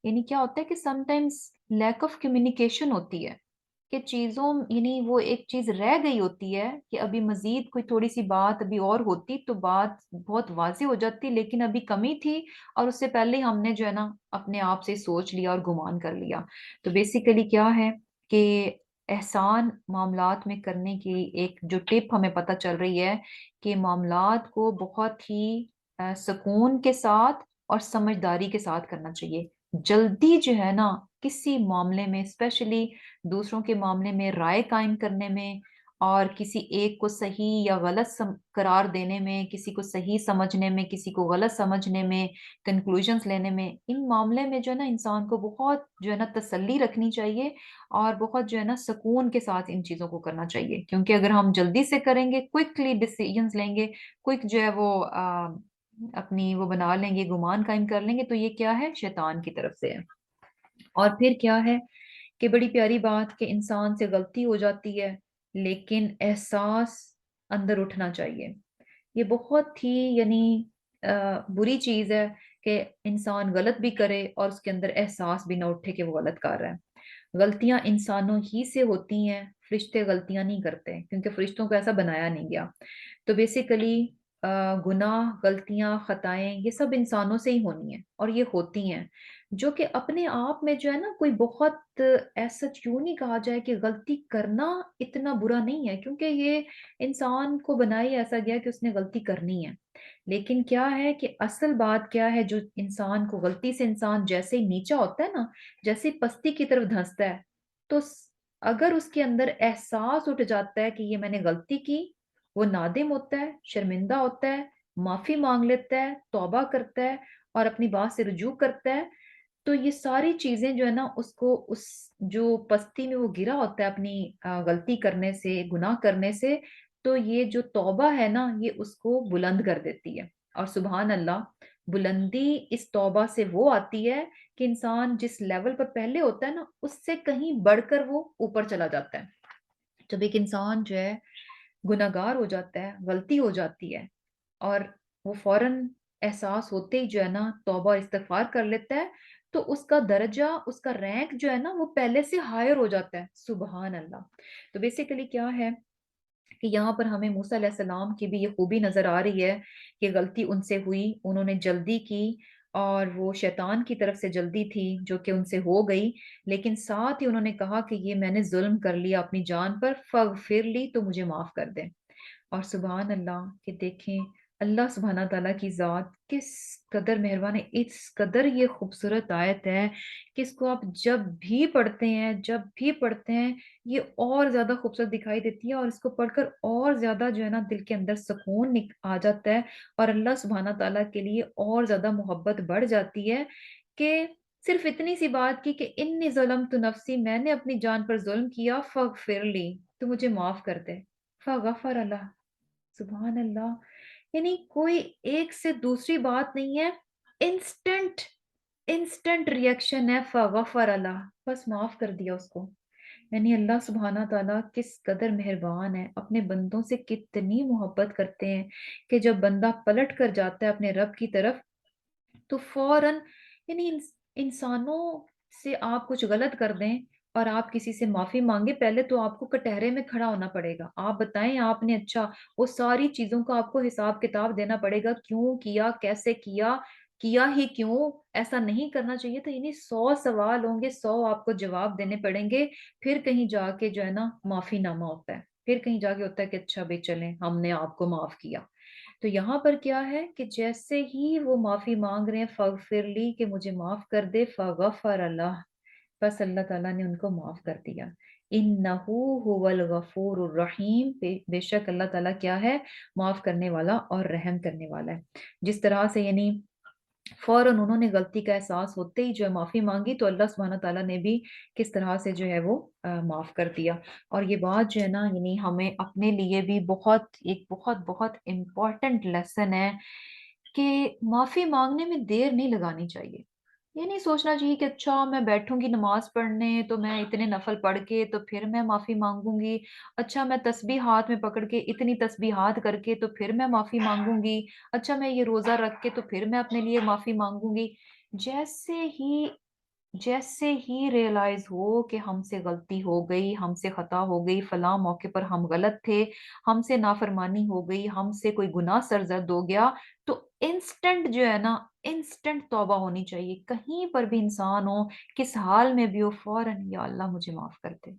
یعنی کیا ہوتا ہے کہ some times lack of communication ہوتی ہے کہ چیزوں یعنی وہ ایک چیز رہ گئی ہوتی ہے کہ ابھی مزید کوئی تھوڑی سی بات ابھی اور ہوتی تو بات بہت واضح ہو جاتی، لیکن ابھی کمی تھی اور اس سے پہلے ہم نے جو ہے نا اپنے آپ سے سوچ لیا اور گمان کر لیا. تو بیسیکلی کیا ہے کہ احسان معاملات میں کرنے کی ایک جو ٹپ ہمیں پتہ چل رہی ہے کہ معاملات کو بہت ہی سکون کے ساتھ اور سمجھداری کے ساتھ کرنا چاہیے. جلدی جو ہے نا کسی معاملے میں اسپیشلی دوسروں کے معاملے میں رائے قائم کرنے میں اور کسی ایک کو صحیح یا غلط قرار دینے میں، کسی کو صحیح سمجھنے میں، کسی کو غلط سمجھنے میں، کنکلوژنس لینے میں، ان معاملے میں جو ہے نا انسان کو بہت جو ہے نا تسلی رکھنی چاہیے اور بہت جو ہے نا سکون کے ساتھ ان چیزوں کو کرنا چاہیے. کیونکہ اگر ہم جلدی سے کریں گے، کوئکلی ڈیسیجنز لیں گے، کوئک جو ہے وہ اپنی وہ بنا لیں گے، گمان قائم کر لیں گے، تو یہ کیا ہے شیطان کی طرف سے ہے. اور پھر کیا ہے کہ بڑی پیاری بات کہ انسان سے غلطی ہو جاتی ہے لیکن احساس اندر اٹھنا چاہیے. یہ بہت ہی یعنی بری چیز ہے کہ انسان غلط بھی کرے اور اس کے اندر احساس بھی نہ اٹھے کہ وہ غلط کر رہا ہے. غلطیاں انسانوں ہی سے ہوتی ہیں، فرشتے غلطیاں نہیں کرتے کیونکہ فرشتوں کو ایسا بنایا نہیں گیا. تو بیسیکلی گناہ، غلطیاں، خطائیں یہ سب انسانوں سے ہی ہونی ہیں اور یہ ہوتی ہیں، جو کہ اپنے آپ میں جو ہے نا کوئی بہت ایسا یوں نہیں کہا جائے کہ غلطی کرنا اتنا برا نہیں ہے، کیونکہ یہ انسان کو بنائی ایسا گیا کہ اس نے غلطی کرنی ہے. لیکن کیا ہے کہ اصل بات کیا ہے، جو انسان کو غلطی سے انسان جیسے ہی نیچا ہوتا ہے نا، جیسے ہی پستی کی طرف دھنستا ہے، تو اگر اس کے اندر احساس اٹھ جاتا ہے کہ یہ میں نے غلطی کی، وہ نادم ہوتا ہے، شرمندہ ہوتا ہے، معافی مانگ لیتا ہے، توبہ کرتا ہے اور اپنی بات سے رجوع کرتا ہے. تو یہ ساری چیزیں جو ہے نا اس کو اس جو پستی میں وہ گرا ہوتا ہے اپنی غلطی کرنے سے، گناہ کرنے سے، تو یہ جو توبہ ہے نا یہ اس کو بلند کر دیتی ہے. اور سبحان اللہ، بلندی اس توبہ سے وہ آتی ہے کہ انسان جس لیول پر پہلے ہوتا ہے نا اس سے کہیں بڑھ کر وہ اوپر چلا جاتا ہے. جب ایک انسان جو ہے گناہگار ہو جاتا ہے، غلطی ہو جاتی ہے اور وہ فوراً احساس ہوتے ہی جو ہے نا توبہ اور استغفار کر لیتا ہے، تو اس کا درجہ، اس کا رینک جو ہے نا وہ پہلے سے ہائر ہو جاتا ہے. سبحان اللہ. تو بیسیکلی کیا ہے کہ یہاں پر ہمیں موسیٰ علیہ السلام کی بھی یہ خوبی نظر آ رہی ہے کہ غلطی ان سے ہوئی، انہوں نے جلدی کی اور وہ شیطان کی طرف سے جلدی تھی جو کہ ان سے ہو گئی، لیکن ساتھ ہی انہوں نے کہا کہ یہ میں نے ظلم کر لیا اپنی جان پر، فاغفر لی، تو مجھے معاف کر دے. اور سبحان اللہ کہ دیکھیں اللہ سبحانہ تعالیٰ کی ذات کس قدر مہربان ہے. اس قدر یہ خوبصورت آیت ہے کہ اس کو آپ جب بھی پڑھتے ہیں، جب بھی پڑھتے ہیں، یہ اور زیادہ خوبصورت دکھائی دیتی ہے اور اس کو پڑھ کر اور زیادہ جو ہے نا دل کے اندر سکون آ جاتا ہے اور اللہ سبحانہ تعالیٰ کے لیے اور زیادہ محبت بڑھ جاتی ہے کہ صرف اتنی سی بات کی کہ انی ظلمت نفسی، میں نے اپنی جان پر ظلم کیا، فاغفر لی، تو مجھے معاف کر دے. فغفر اللہ. سبحان اللہ. یعنی کوئی ایک سے دوسری بات نہیں ہے، انسٹنٹ انسٹنٹ ریئیکشن ہے، فغفر اللہ، بس معاف کر دیا اس کو. یعنی اللہ سبحانہ تعالیٰ کس قدر مہربان ہے، اپنے بندوں سے کتنی محبت کرتے ہیں کہ جب بندہ پلٹ کر جاتا ہے اپنے رب کی طرف تو فوراً یعنی انسانوں سے آپ کچھ غلط کر دیں اور آپ کسی سے معافی مانگے، پہلے تو آپ کو کٹہرے میں کھڑا ہونا پڑے گا، آپ بتائیں آپ نے اچھا وہ ساری چیزوں کا آپ کو حساب کتاب دینا پڑے گا، کیوں کیا، کیسے کیا ہی کیوں، ایسا نہیں کرنا چاہیے تھا، یعنی 100 سوال ہوں گے، 100 آپ کو جواب دینے پڑیں گے، پھر کہیں جا کے جو ہے نا معافی نامہ ہوتا ہے، پھر کہیں جا کے ہوتا ہے کہ اچھا بھائی چلیں ہم نے آپ کو معاف کیا۔ تو یہاں پر کیا ہے کہ جیسے ہی وہ معافی مانگ رہے ہیں فغفر لی کہ مجھے معاف کر دے، فغفر اللہ، بس اللہ تعالیٰ نے ان کو معاف کر دیا۔ انہو هو الغفور الرحیم، بے شک اللہ تعالیٰ کیا ہے، معاف کرنے والا اور رحم کرنے والا ہے۔ جس طرح سے یعنی فوراً انہوں نے غلطی کا احساس ہوتے ہی جو ہے معافی مانگی، تو اللہ سبحانہ تعالیٰ نے بھی کس طرح سے جو ہے وہ معاف کر دیا۔ اور یہ بات جو ہے نا یعنی ہمیں اپنے لیے بھی ایک بہت بہت امپورٹنٹ لیسن ہے کہ معافی مانگنے میں دیر نہیں لگانی چاہیے۔ یہ نہیں سوچنا چاہیے کہ اچھا میں بیٹھوں گی نماز پڑھنے تو میں اتنے نفل پڑھ کے تو پھر میں معافی مانگوں گی، اچھا میں تسبیح ہاتھ میں پکڑ کے اتنی تسبیحات کر کے تو پھر میں معافی مانگوں گی، اچھا میں یہ روزہ رکھ کے تو پھر میں اپنے لیے معافی مانگوں گی۔ جیسے ہی جیسے ہی ریئلائز ہو کہ ہم سے غلطی ہو گئی، ہم سے خطا ہو گئی، فلاں موقع پر ہم غلط تھے، ہم سے نافرمانی ہو گئی، ہم سے کوئی گناہ سرزد ہو گیا، تو انسٹنٹ جو ہے نا انسٹنٹ توبہ ہونی چاہیے، کہیں پر بھی انسان ہو، کس حال میں بھی ہو، فوراً یا اللہ مجھے معاف کر دے،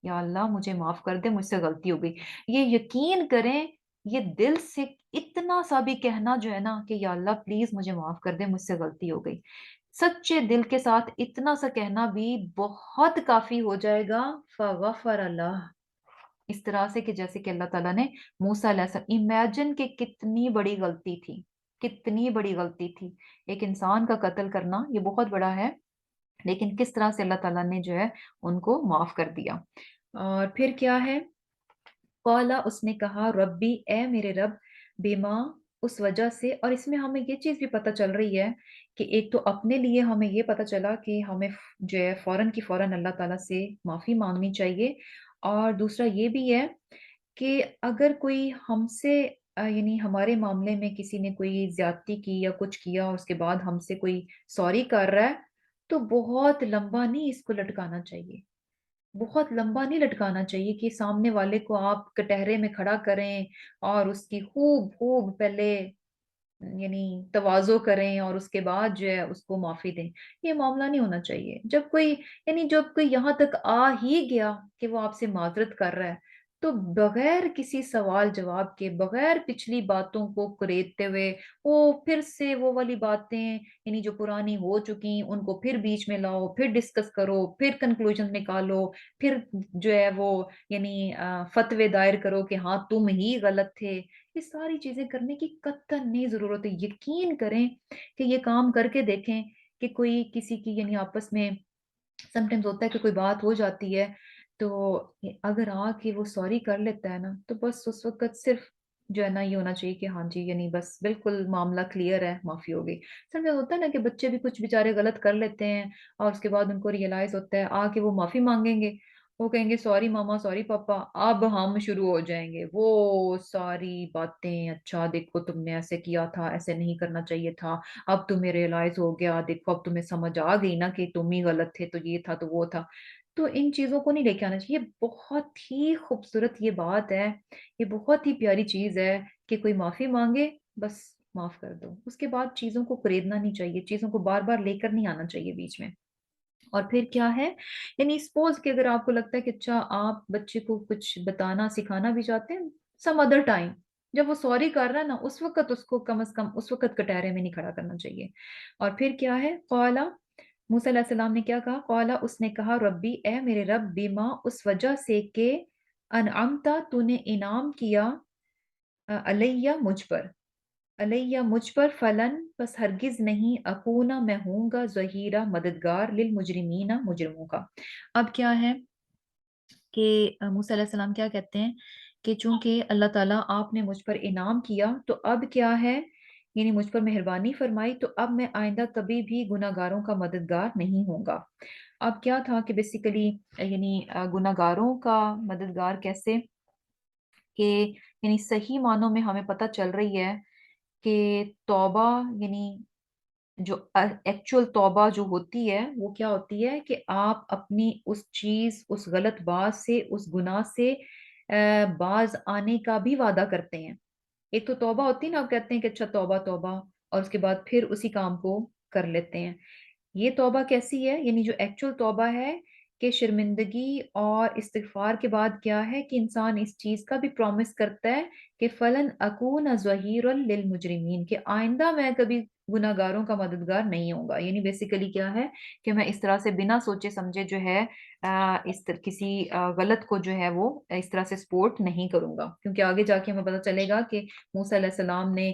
یا اللہ مجھے معاف کر دے، مجھ سے غلطی ہو گئی۔ یہ یقین کریں، یہ دل سے اتنا سا بھی کہنا جو ہے نا کہ یا اللہ پلیز مجھے معاف کر دے، مجھ سے غلطی ہو گئی، سچے دل کے ساتھ اتنا سا کہنا بھی بہت کافی ہو جائے گا۔ فغفر اللہ، اس طرح سے کہ جیسے کہ اللہ تعالیٰ نے موسیٰ علیہ السلام، امیجن کہ کتنی بڑی غلطی تھی، کتنی بڑی غلطی تھی، ایک انسان کا قتل کرنا یہ بہت بڑا ہے، لیکن کس طرح سے اللہ تعالیٰ نے جو ہے ان کو معاف کر دیا۔ اور پھر کیا ہے، قالا، اس نے کہا، ربی، اے میرے رب، بیما، اس وجہ سے، اور اس میں ہمیں یہ چیز بھی پتہ چل رہی ہے کہ ایک تو اپنے لیے ہمیں یہ پتہ چلا کہ ہمیں جو ہے فوراً کی فوراً اللہ تعالیٰ سے معافی مانگنی چاہیے، اور دوسرا یہ بھی ہے کہ اگر کوئی ہم سے یعنی ہمارے معاملے میں کسی نے کوئی زیادتی کی یا کچھ کیا اور اس کے بعد ہم سے کوئی سوری کر رہا ہے، تو بہت لمبا نہیں اس کو لٹکانا چاہیے، بہت لمبا نہیں لٹکانا چاہیے کہ سامنے والے کو آپ کٹہرے میں کھڑا کریں اور اس کی خوب خوب پہلے یعنی تواضع کریں اور اس کے بعد جو ہے اس کو معافی دیں۔ یہ معاملہ نہیں ہونا چاہیے، جب کوئی یعنی جب کوئی یہاں تک آ ہی گیا کہ وہ آپ سے معذرت کر رہا ہے، تو بغیر کسی سوال جواب کے، بغیر پچھلی باتوں کو کریدتے ہوئے، وہ پھر سے وہ والی باتیں یعنی جو پرانی ہو چکی ان کو پھر بیچ میں لاؤ، پھر ڈسکس کرو، پھر کنکلوژن نکالو، پھر جو ہے وہ یعنی فتوے دائر کرو کہ ہاں تم ہی غلط تھے، یہ ساری چیزیں کرنے کی قطعاً نہیں ضرورت ہے۔ یقین کریں کہ یہ کام کر کے دیکھیں کہ کوئی کسی کی یعنی آپس میں سم ٹائمز ہوتا ہے کہ کوئی بات ہو جاتی ہے، تو اگر آ کے وہ سوری کر لیتا ہے نا، تو بس اس وقت صرف جو ہے نا یہ ہونا چاہیے کہ ہاں جی یعنی بس بالکل معاملہ کلیئر ہے، معافی ہو گئی۔ سر میں ہوتا ہے نا کہ بچے بھی کچھ بیچارے غلط کر لیتے ہیں اور اس کے بعد ان کو ریئلائز ہوتا ہے، آ کے وہ معافی مانگیں گے، وہ کہیں گے سوری ماما، سوری پاپا، اب ہم شروع ہو جائیں گے وہ ساری باتیں، اچھا دیکھو تم نے ایسے کیا تھا، ایسے نہیں کرنا چاہیے تھا، اب تمہیں ریئلائز ہو گیا، دیکھو اب تمہیں سمجھ آ گئی نا کہ تم ہی غلط تھے، تو یہ تھا تو وہ تھا۔ تو ان چیزوں کو نہیں لے کے آنا چاہیے، بہت ہی خوبصورت یہ بات ہے، یہ بہت ہی پیاری چیز ہے کہ کوئی معافی مانگے، بس معاف کر دو، اس کے بعد چیزوں کو کریدنا نہیں چاہیے، چیزوں کو بار بار لے کر نہیں آنا چاہیے بیچ میں۔ اور پھر کیا ہے، یعنی سپوز کہ اگر آپ کو لگتا ہے کہ اچھا آپ بچے کو کچھ بتانا سکھانا بھی چاہتے ہیں، سم ادر ٹائم، جب وہ سوری کر رہا ہے نا اس وقت اس کو کم از کم اس وقت کٹہرے میں نہیں کھڑا کرنا چاہیے۔ اور پھر کیا ہے، قالا، موسیٰ علیہ السلام نے کیا کہا، قالا، اس نے کہا، ربی، اے میرے رب، بیما، اس وجہ سے کہ انعمتا، تو نے انعام کیا، علیہ، مجھ پر، علیہ، مجھ پر، فلن، پس ہرگز نہیں، اکونا، میں ہوں گا، ظہیرہ، مددگار، للمجرمین، مجرموں کا۔ اب کیا ہے کہ موسیٰ علیہ السلام کیا کہتے ہیں کہ چونکہ اللہ تعالیٰ آپ نے مجھ پر انعام کیا تو اب کیا ہے، یعنی مجھ پر مہربانی فرمائی، تو اب میں آئندہ کبھی بھی گناہ گاروں کا مددگار نہیں ہوں گا۔ اب کیا تھا کہ بیسیکلی یعنی گناہ گاروں کا مددگار کیسے، کہ یعنی صحیح معنوں میں ہمیں پتہ چل رہی ہے کہ توبہ یعنی جو ایکچوئل توبہ جو ہوتی ہے وہ کیا ہوتی ہے کہ آپ اپنی اس چیز، اس غلط بات سے، اس گناہ سے باز آنے کا بھی وعدہ کرتے ہیں۔ ایک تو توبہ ہوتی ہے نا، آپ کہتے ہیں کہ اچھا توبہ توبہ، اور اس کے بعد پھر اسی کام کو کر لیتے ہیں۔ یہ توبہ کیسی ہے؟ یعنی جو ایکچول توبہ ہے کہ شرمندگی اور استغفار کے بعد کیا ہے کہ انسان اس چیز کا بھی پرومس کرتا ہے کہ فلن اکون ظہیرا للمجرمین، کہ آئندہ میں کبھی گناہ گاروں کا مددگار نہیں ہوں گا۔ یعنی بیسیکلی کیا ہے کہ میں اس طرح سے بنا سوچے سمجھے جو ہے کسی غلط کو جو ہے وہ اس طرح سے سپورٹ نہیں کروں گا، کیونکہ آگے جا کے ہمیں پتہ چلے گا کہ موسیٰ علیہ السلام نے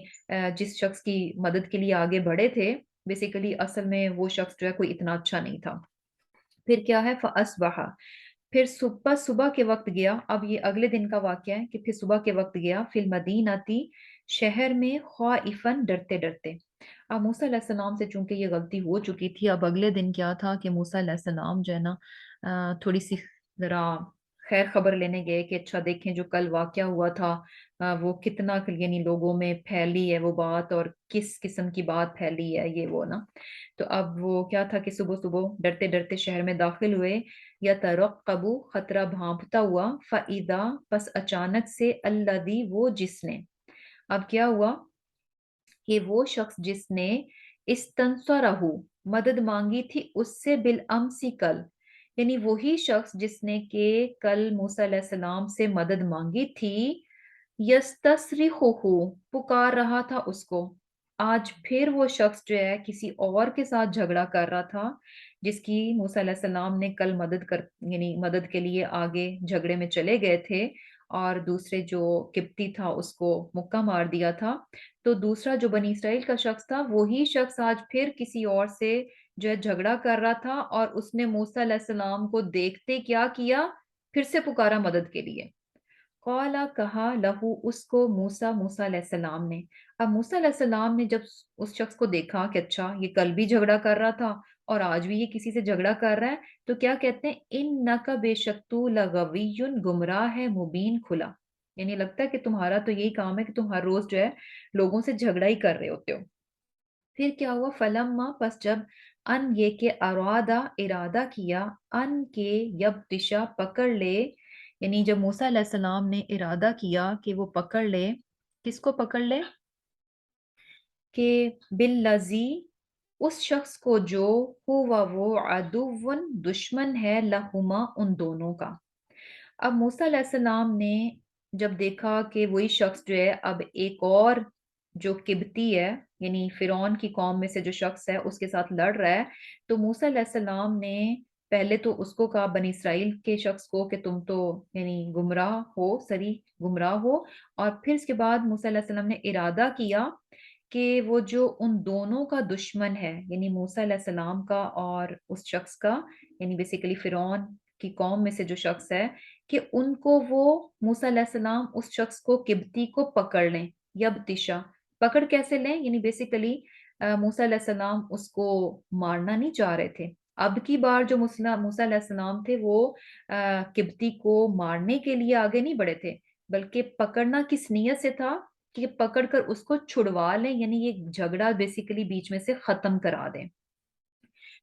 جس شخص کی مدد کے لیے آگے بڑھے تھے، بیسیکلی اصل میں وہ شخص جو ہے کوئی اتنا اچھا نہیں تھا۔ پھر کیا ہے فَأَصْبَحَ، پھر صبح صبح کے وقت گیا، اب یہ اگلے دن کا واقعہ ہے کہ پھر صبح کے وقت گیا فی المدینتی، شہر میں خائفاً ڈرتے ڈرتے۔ اب موسیٰ علیہ السلام سے چونکہ یہ غلطی ہو چکی تھی، اب اگلے دن کیا تھا کہ موسیٰ علیہ السلام جو ہے نا تھوڑی سی ذرا خیر خبر لینے گئے کہ اچھا دیکھیں جو کل واقعہ ہوا تھا وہ کتنا یعنی لوگوں میں پھیلی ہے وہ بات، اور کس قسم کی بات پھیلی ہے یہ وہ نا۔ تو اب وہ کیا تھا کہ صبح صبح ڈرتے ڈرتے شہر میں داخل ہوئے، یا ترقبو خطرہ بھانپتا ہوا، فَإِذَا پس اچانک سے الذی وہ جس نے، اب کیا ہوا کہ وہ شخص جس نے استنصرہ مدد مانگی تھی اس سے بالامسی کل، یعنی وہی شخص جس نے کہ کل موسیٰ علیہ السلام سے مدد مانگی تھی، یستصرخہ پکار رہا تھا اس کو، آج پھر وہ شخص جو ہے کسی اور کے ساتھ جھگڑا کر رہا تھا، جس کی موسیٰ علیہ السلام نے کل یعنی مدد کے لیے آگے جھگڑے میں چلے گئے تھے، اور دوسرے جو قبطی تھا اس کو مکہ مار دیا تھا۔ تو دوسرا جو بنی اسرائیل کا شخص تھا وہی شخص آج پھر کسی اور سے جو ہے جھگڑا کر رہا تھا، اور اس نے موسیٰ علیہ السلام کو دیکھتے کیا کیا، پھر سے پکارا مدد کے لیے۔ قالا کہا لہو اس کو موسیٰ علیہ السلام نے، اب موسیٰ علیہ السلام نے جب اس شخص کو دیکھا کہ اچھا یہ کل بھی جھگڑا کر رہا تھا اور آج بھی یہ کسی سے جھگڑا کر رہا ہے، تو کیا کہتے ہیں انک بے شک تو لغوی گمراہ ہے مبین کھلا، یعنی لگتا ہے کہ تمہارا تو یہی کام ہے کہ تم ہر روز جو ہے لوگوں سے جھگڑا ہی کر رہے ہوتے ہو۔ پھر کیا ہوا فلما پس جب ان یہ کہ ارادہ کیا ان کے یبتشا پکڑ لے، یعنی جب موسیٰ علیہ السلام نے ارادہ کیا کہ وہ پکڑ لے، کس کو پکڑ لے؟ کہ باللذی اس شخص کو جو ہوا وہ عدوٌ دشمن ہے لہما ان دونوں کا۔ اب موسیٰ علیہ السلام نے جب دیکھا کہ وہی شخص جو ہے اب ایک اور جو قبطی ہے، یعنی فرعون کی قوم میں سے جو شخص ہے اس کے ساتھ لڑ رہا ہے، تو موسیٰ علیہ السلام نے پہلے تو اس کو کہا بنی اسرائیل کے شخص کو کہ تم تو یعنی گمراہ ہو، سری گمراہ ہو، اور پھر اس کے بعد موسیٰ علیہ السلام نے ارادہ کیا کہ وہ جو ان دونوں کا دشمن ہے، یعنی موسیٰ علیہ السلام کا اور اس شخص کا، یعنی بیسیکلی فرعون کی قوم میں سے جو شخص ہے، کہ ان کو وہ موسیٰ علیہ السلام اس شخص کو قبطی کو پکڑ لیں، یبتشا پکڑ کیسے لیں، یعنی بیسیکلی موسیٰ علیہ السلام اس کو مارنا نہیں چاہ رہے تھے۔ اب کی بار جو موسیٰ علیہ السلام تھے وہ قبطی کو مارنے کے لیے آگے نہیں بڑھے تھے، بلکہ پکڑنا کس نیت سے تھا کہ پکڑ کر اس کو چھڑوا لیں، یعنی یہ جھگڑا بیسیکلی بیچ میں سے ختم کرا دیں۔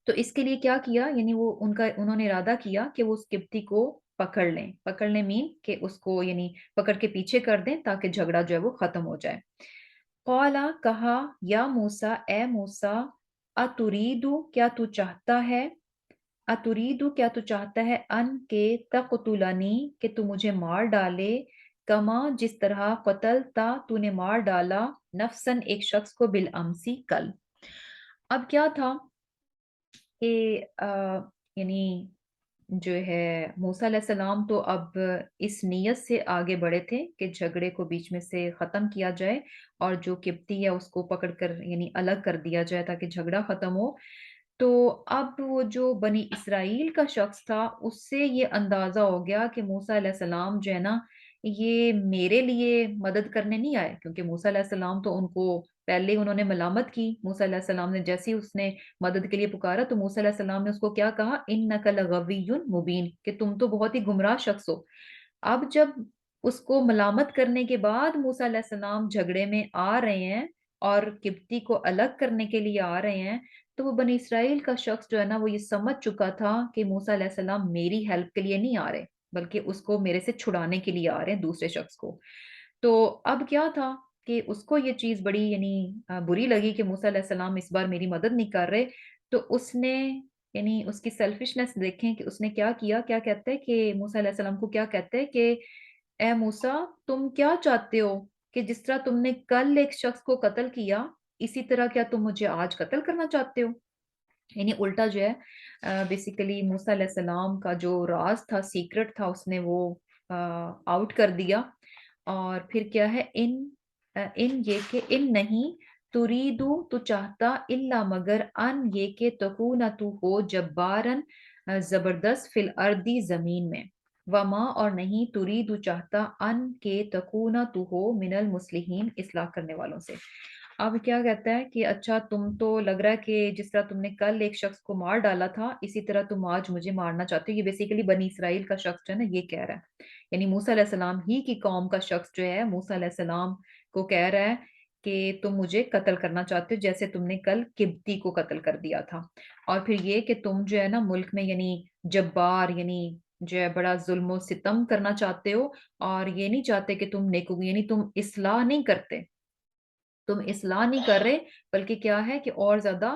تو اس کے لیے کیا کیا، یعنی وہ انہوں نے ارادہ کیا کہ وہ اس قبطی کو پکڑ لیں مین کہ اس کو یعنی پکڑ کے پیچھے کر دیں تاکہ جھگڑا جو ہے وہ ختم ہو جائے۔ قالا کہا یا موسیٰ اے موسیٰ اتریدو کیا تو چاہتا ہے، اتریدو کیا تو چاہتا ہے ان کے تقتلنی کہ تو مجھے مار ڈالے، کما جس طرح قتل تا تو نے مار ڈالا نفسن ایک شخص کو بالامسی کل۔ اب کیا تھا کہ یعنی جو ہے موسیٰ علیہ السلام تو اب اس نیت سے آگے بڑھے تھے کہ جھگڑے کو بیچ میں سے ختم کیا جائے، اور جو قبطی ہے اس کو پکڑ کر یعنی الگ کر دیا جائے تاکہ جھگڑا ختم ہو۔ تو اب وہ جو بنی اسرائیل کا شخص تھا اس سے یہ اندازہ ہو گیا کہ موسیٰ علیہ السلام جو ہے نا یہ میرے لیے مدد کرنے نہیں آئے، کیونکہ موسیٰ علیہ السلام تو ان کو پہلے انہوں نے ملامت کی، موسیٰ علیہ السلام نے جیسے ہی اس نے مدد کے لیے پکارا تو موسیٰ علیہ السلام نے اس کو کیا کہا انک لغوی مبین، کہ تم تو بہت ہی گمراہ شخص ہو۔ اب جب اس کو ملامت کرنے کے بعد موسیٰ علیہ السلام جھگڑے میں آ رہے ہیں اور قبطی کو الگ کرنے کے لیے آ رہے ہیں، تو وہ بنی اسرائیل کا شخص جو ہے نا وہ یہ سمجھ چکا تھا کہ موسیٰ علیہ السلام میری ہیلپ کے لیے نہیں آ رہے، بلکہ اس کو میرے سے چھڑانے کے لیے آ رہے ہیں، دوسرے شخص کو۔ تو اب کیا تھا کہ اس کو یہ چیز بڑی یعنی بری لگی کہ موسیٰ علیہ السلام اس بار میری مدد نہیں کر رہے، تو اس نے یعنی اس کی سیلفشنس دیکھیں کہ اس نے کیا کیا، کیا کہتے ہیں کہ موسیٰ علیہ السلام کو کیا کہتے ہیں کہ اے موسیٰ، تم کیا چاہتے ہو کہ جس طرح تم نے کل ایک شخص کو قتل کیا، اسی طرح کیا تم مجھے آج قتل کرنا چاہتے ہو؟ یعنی الٹا جو ہے بیسیکلی موسیٰ علیہ السلام کا جو راز تھا، سیکرٹ تھا، اس نے وہ آؤٹ کر دیا۔ اور پھر کیا ہے ان یہ کہ ان نہیں تریدو تو چاہتا الا مگر ان یہ کہ تکون تو ہو جبارن زبردست فی الارضی زمین میں، وما اور نہیں تریدو چاہتا ان کے تکون تو ہو من المصلحین اصلاح کرنے والوں سے۔ اب کیا کہتا ہے کہ اچھا تم تو لگ رہا ہے کہ جس طرح تم نے کل ایک شخص کو مار ڈالا تھا، اسی طرح تم آج مجھے مارنا چاہتے ہو۔ یہ بیسیکلی بنی اسرائیل کا شخص جو ہے نا یہ کہہ رہا ہے، یعنی موسیٰ علیہ السلام ہی کی قوم کا شخص جو ہے موسیٰ علیہ السلام کو کہہ رہا ہے کہ تم مجھے قتل کرنا چاہتے ہو جیسے تم نے کل قبطی کو قتل کر دیا تھا، اور پھر یہ کہ تم جو ہے نا ملک میں یعنی جبار یعنی جو ہے بڑا ظلم و ستم کرنا چاہتے ہو، اور یہ نہیں چاہتے کہ تم نیکو یعنی تم اصلاح نہیں کرتے، تم اصلاح نہیں کر رہے، بلکہ کیا ہے کہ اور زیادہ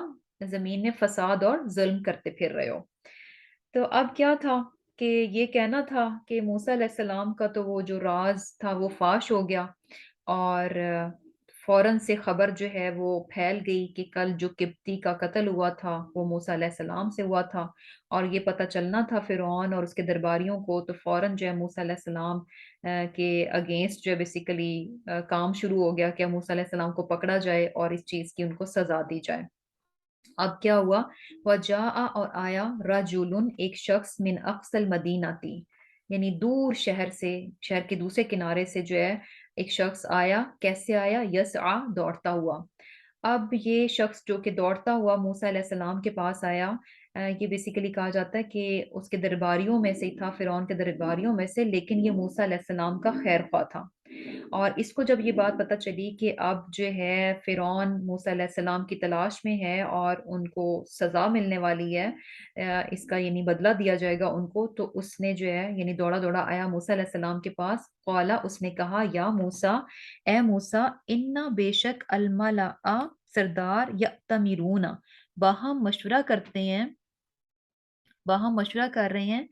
زمین میں فساد اور ظلم کرتے پھر رہے ہو۔ تو اب کیا تھا کہ یہ کہنا تھا کہ موسیٰ علیہ السلام کا تو وہ جو راز تھا وہ فاش ہو گیا، اور فوراً سے خبر جو ہے وہ پھیل گئی کہ کل جو قبطی کا قتل ہوا تھا وہ موسیٰ علیہ السلام سے ہوا تھا، اور یہ پتہ چلنا تھا فرعون اور اس کے درباریوں کو، تو فوراً جو ہے موسیٰ علیہ السلام کے اگینسٹ جو ہے بیسیکلی کام شروع ہو گیا کہ موسیٰ علیہ السلام کو پکڑا جائے اور اس چیز کی ان کو سزا دی جائے۔ اب کیا ہوا، وجاء اور آیا رجل ایک شخص من اقصى المدینہ تھی، یعنی دور شہر سے، شہر کے دوسرے کنارے سے جو ہے ایک شخص آیا، کیسے آیا، یسعا دوڑتا ہوا۔ اب یہ شخص جو کہ دوڑتا ہوا موسیٰ علیہ السلام کے پاس آیا، یہ بیسیکلی کہا جاتا ہے کہ اس کے درباریوں میں سے ہی تھا، فرعون کے درباریوں میں سے، لیکن یہ موسیٰ علیہ السلام کا خیر خواہ تھا۔ اور اس کو جب یہ بات پتہ چلی کہ اب جو ہے فرعون موسیٰ علیہ السلام کی تلاش میں ہے اور ان کو سزا ملنے والی ہے، اس کا یعنی بدلہ دیا جائے گا ان کو، تو اس نے جو ہے یعنی دوڑا دوڑا آیا موسیٰ علیہ السلام کے پاس، قالا اس نے کہا یا موسیٰ، اے موسیٰ، انا بے شک الملأ سردار یأتمرون باہم مشورہ کرتے ہیں، باہم مشورہ کر رہے ہیں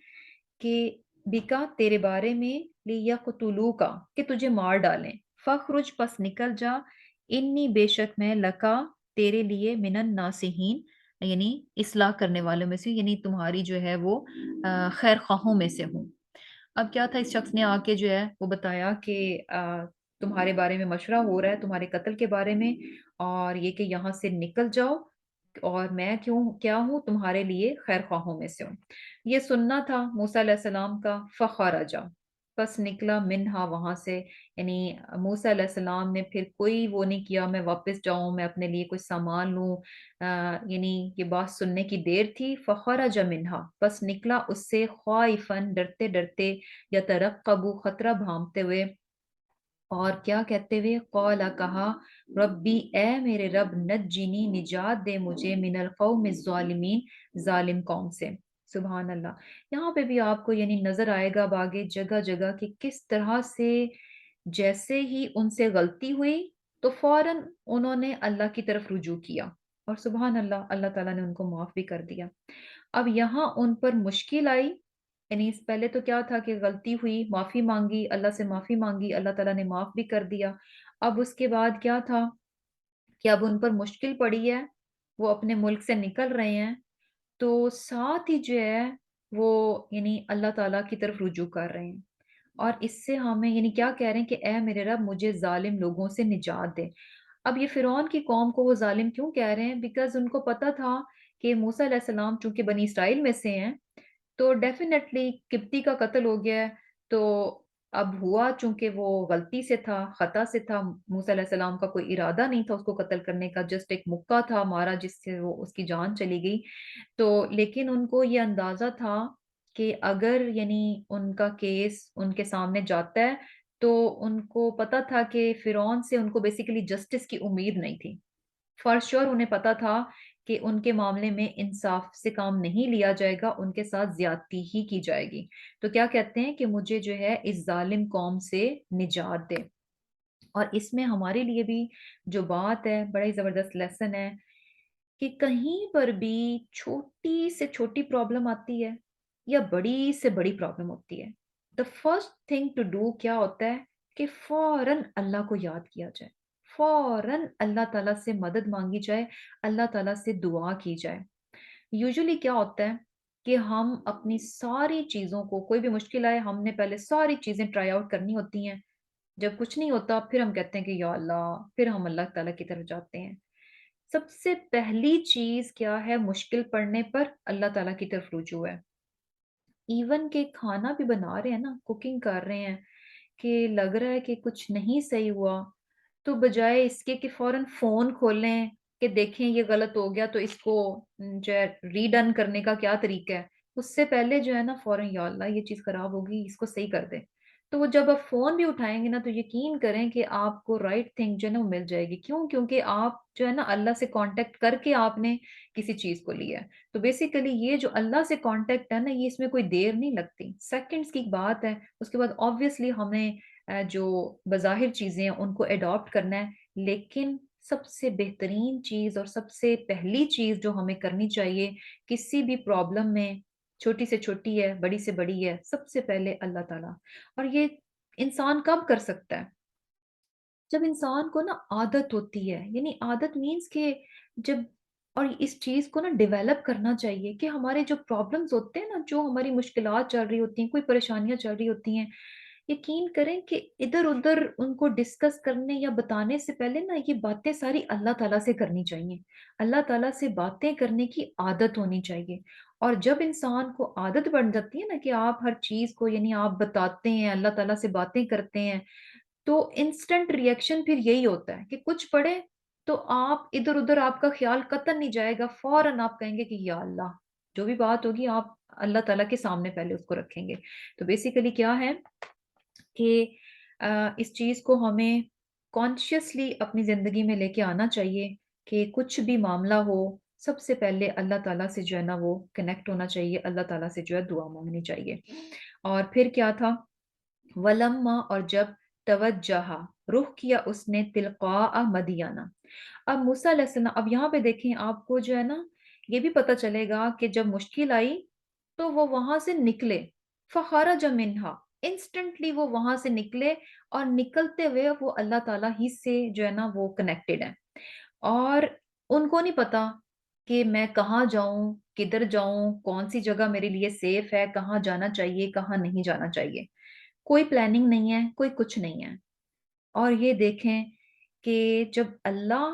کہ بکا تیرے بارے میں، لیقتلوکا کہ تجھے مار ڈالیں، فخرج پس نکل جا، انی بے شک میں لکا تیرے لیے من الناصحین یعنی اصلاح کرنے والوں میں سے، یعنی تمہاری جو ہے وہ خیر خواہوں میں سے ہوں۔ اب کیا تھا، اس شخص نے آ کے جو ہے وہ بتایا کہ تمہارے بارے میں مشورہ ہو رہا ہے، تمہارے قتل کے بارے میں، اور یہ کہ یہاں سے نکل جاؤ، اور میں کیا ہوں تمہارے لیے خیر خواہوں میں سے ہوں۔ یہ سننا تھا موسیٰ علیہ السلام کا، فخرجا پس نکلا منہا وہاں سے، یعنی موسیٰ علیہ السلام نے پھر کوئی وہ نہیں کیا میں واپس جاؤں، میں اپنے لیے کوئی سامان لوں، یعنی یہ بات سننے کی دیر تھی۔ فخرج منہا پس نکلا اس سے، خائفن ڈرتے ڈرتے، یترقب خطرہ بھانپتے ہوئے، اور کیا کہتے ہوئے، قالا کہا، ربی اے میرے رب، نجنی نجات دے مجھے، من القوم الظالمین ظالم قوم سے۔ سبحان اللہ۔ یہاں پہ بھی آپ کو یعنی نظر آئے گا اب آگے جگہ جگہ کہ کس طرح سے جیسے ہی ان سے غلطی ہوئی تو فوراً انہوں نے اللہ کی طرف رجوع کیا، اور سبحان اللہ، اللہ تعالیٰ نے ان کو معاف بھی کر دیا۔ اب یہاں ان پر مشکل آئی، یعنی اس پہلے تو کیا تھا کہ غلطی ہوئی، معافی مانگی، اللہ سے معافی مانگی، اللہ تعالیٰ نے معاف بھی کر دیا۔ اب اس کے بعد کیا تھا کہ اب ان پر مشکل پڑی ہے، وہ اپنے ملک سے نکل رہے ہیں، تو ساتھ ہی جو ہے وہ یعنی اللہ تعالیٰ کی طرف رجوع کر رہے ہیں، اور اس سے ہمیں یعنی کیا کہہ رہے ہیں کہ اے میرے رب مجھے ظالم لوگوں سے نجات دے۔ اب یہ فرعون کی قوم کو وہ ظالم کیوں کہہ رہے ہیں؟ بیکاز ان کو پتا تھا کہ موسیٰ علیہ السلام چونکہ بنی اسرائیل میں سے ہیں، تو ڈیفینیٹلی قبطی کا قتل ہو گیا ہے، تو اب ہوا چونکہ وہ غلطی سے تھا، خطا سے تھا، موسیٰ علیہ السلام کا کوئی ارادہ نہیں تھا اس کو قتل کرنے کا، جسٹ ایک مکہ تھا مارا جس سے وہ اس کی جان چلی گئی۔ تو لیکن ان کو یہ اندازہ تھا کہ اگر یعنی ان کا کیس ان کے سامنے جاتا ہے تو ان کو پتا تھا کہ فرعون سے ان کو بیسیکلی جسٹس کی امید نہیں تھی. فار شیور انہیں پتا تھا کہ ان کے معاملے میں انصاف سے کام نہیں لیا جائے گا، ان کے ساتھ زیادتی ہی کی جائے گی. تو کیا کہتے ہیں کہ مجھے جو ہے اس ظالم قوم سے نجات دے. اور اس میں ہمارے لیے بھی جو بات ہے بڑا ہی زبردست لیسن ہے کہ کہیں پر بھی چھوٹی سے چھوٹی پرابلم آتی ہے یا بڑی سے بڑی پرابلم ہوتی ہے، the first thing to do کیا ہوتا ہے کہ فوراً اللہ کو یاد کیا جائے، فوراً اللہ تعالیٰ سے مدد مانگی جائے، اللہ تعالیٰ سے دعا کی جائے. یوزلی کیا ہوتا ہے کہ ہم اپنی ساری چیزوں کو، کوئی بھی مشکل آئے ہم نے پہلے ساری چیزیں ٹرائی آؤٹ کرنی ہوتی ہیں. جب کچھ نہیں ہوتا پھر ہم کہتے ہیں کہ یا اللہ، پھر ہم اللہ تعالیٰ کی طرف جاتے ہیں. سب سے پہلی چیز کیا ہے مشکل پڑنے پر اللہ تعالیٰ کی طرف رجوع ہے. ایون کہ کھانا بھی بنا رہے ہیں نا، کوکنگ کر رہے ہیں، کہ لگ رہا ہے کہ کچھ نہیں صحیح ہوا، تو بجائے اس کے کہ فوراً فون کھولیں کہ دیکھیں یہ غلط ہو گیا تو اس کو جو ہے ری ڈن کرنے کا کیا طریقہ ہے، اس سے پہلے جو ہے نا فوراً یا اللہ یہ چیز خراب ہوگی اس کو صحیح کر دیں. تو وہ جب آپ فون بھی اٹھائیں گے نا تو یقین کریں کہ آپ کو رائٹ تھنگ جو ہے نا وہ مل جائے گی. کیوں؟ کیونکہ آپ جو ہے نا اللہ سے کانٹیکٹ کر کے آپ نے کسی چیز کو لیا ہے. تو بیسیکلی یہ جو اللہ سے کانٹیکٹ ہے نا، یہ اس میں کوئی دیر نہیں لگتی، سیکنڈز کی بات ہے. اس کے بعد آبویسلی ہمیں جو بظاہر چیزیں ہیں ان کو اڈاپٹ کرنا ہے، لیکن سب سے بہترین چیز اور سب سے پہلی چیز جو ہمیں کرنی چاہیے کسی بھی پرابلم میں، چھوٹی سے چھوٹی ہے بڑی سے بڑی ہے، سب سے پہلے اللہ تعالیٰ. اور یہ انسان کب کر سکتا ہے؟ جب انسان کو نا عادت ہوتی ہے، یعنی عادت مینس کہ جب، اور اس چیز کو نا ڈیولپ کرنا چاہیے کہ ہمارے جو پرابلمز ہوتے ہیں نا، جو ہماری مشکلات چل رہی ہوتی ہیں، کوئی پریشانیاں چل رہی ہوتی ہیں، یقین کریں کہ ادھر ادھر ان کو ڈسکس کرنے یا بتانے سے پہلے نا یہ باتیں ساری اللہ تعالیٰ سے کرنی چاہیے. اللہ تعالیٰ سے باتیں کرنے کی عادت ہونی چاہیے. اور جب انسان کو عادت بن جاتی ہے نا کہ آپ ہر چیز کو، یعنی آپ بتاتے ہیں، اللہ تعالیٰ سے باتیں کرتے ہیں، تو انسٹنٹ ریئیکشن پھر یہی ہوتا ہے کہ کچھ پڑھے تو آپ ادھر ادھر آپ کا خیال قطع نہیں جائے گا، فوراً آپ کہیں گے کہ یا اللہ، جو بھی بات ہوگی آپ اللہ تعالیٰ کے سامنے پہلے اس کو رکھیں گے. تو بیسیکلی کیا ہے کہ اس چیز کو ہمیں کانشیسلی اپنی زندگی میں لے کے آنا چاہیے کہ کچھ بھی معاملہ ہو سب سے پہلے اللہ تعالیٰ سے جو ہے نا وہ کنیکٹ ہونا چاہیے، اللہ تعالیٰ سے جو ہے دعا مانگنی چاہیے. اور پھر کیا تھا؟ ولما، اور جب توجہ، رخ کیا اس نے تلقاء مدینہ. اب موسیٰ علیہ السلام، اب یہاں پہ دیکھیں آپ کو جو ہے نا یہ بھی پتہ چلے گا کہ جب مشکل آئی تو وہ وہاں سے نکلے. فخرج منہا، انسٹنٹلی وہ وہاں سے نکلے، اور نکلتے ہوئے وہ اللہ تعالیٰ ہی سے جو ہے نا وہ کنیکٹڈ ہیں. اور ان کو نہیں پتا کہ میں کہاں جاؤں، کدھر جاؤں، کون سی جگہ میرے لیے سیف ہے، کہاں جانا چاہیے کہاں نہیں جانا چاہیے. کوئی پلاننگ نہیں ہے، کوئی کچھ نہیں ہے. اور یہ دیکھیں کہ جب اللہ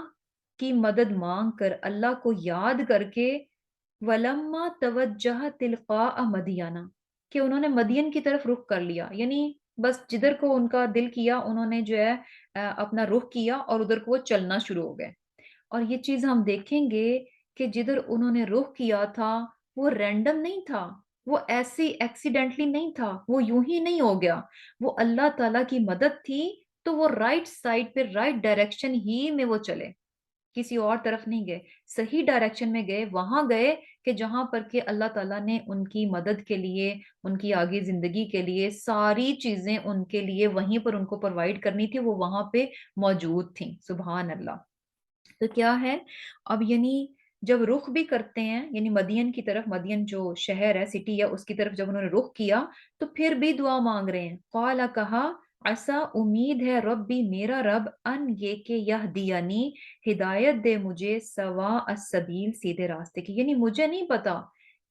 کی مدد مانگ کر، اللہ کو یاد کر کے، ولما توجہ تلقاء مدینہ، کہ انہوں نے مدین کی طرف رخ کر لیا، یعنی بس جدھر کو ان کا دل کیا انہوں نے جو ہے اپنا رخ کیا اور ادھر کو وہ چلنا شروع ہو گئے. اور یہ چیز ہم دیکھیں گے کہ جدھر انہوں نے رخ کیا تھا وہ رینڈم نہیں تھا، وہ ایسی ایکسیڈنٹلی نہیں تھا، وہ یوں ہی نہیں ہو گیا، وہ اللہ تعالیٰ کی مدد تھی. تو وہ رائٹ سائڈ پہ، رائٹ ڈائریکشن ہی میں وہ چلے، کسی اور طرف نہیں گئے، صحیح ڈائریکشن میں گئے، وہاں گئے کہ جہاں پر کہ اللہ تعالیٰ نے ان کی مدد کے لیے، ان کی آگے زندگی کے لیے ساری چیزیں ان کے لیے وہیں پر ان کو پرووائڈ کرنی تھی، وہ وہاں پہ موجود تھیں. سبحان اللہ. تو کیا ہے اب، یعنی جب رخ بھی کرتے ہیں، یعنی مدین کی طرف، مدین جو شہر ہے، سٹی ہے، اس کی طرف جب انہوں نے رخ کیا تو پھر بھی دعا مانگ رہے ہیں. قال، کہا، ایسا امید ہے ربی، میرا رب، ان یہ کہ یہدینی، ہدایت دے مجھے، سوا السبیل، سیدھے راستے کی. یعنی مجھے نہیں پتا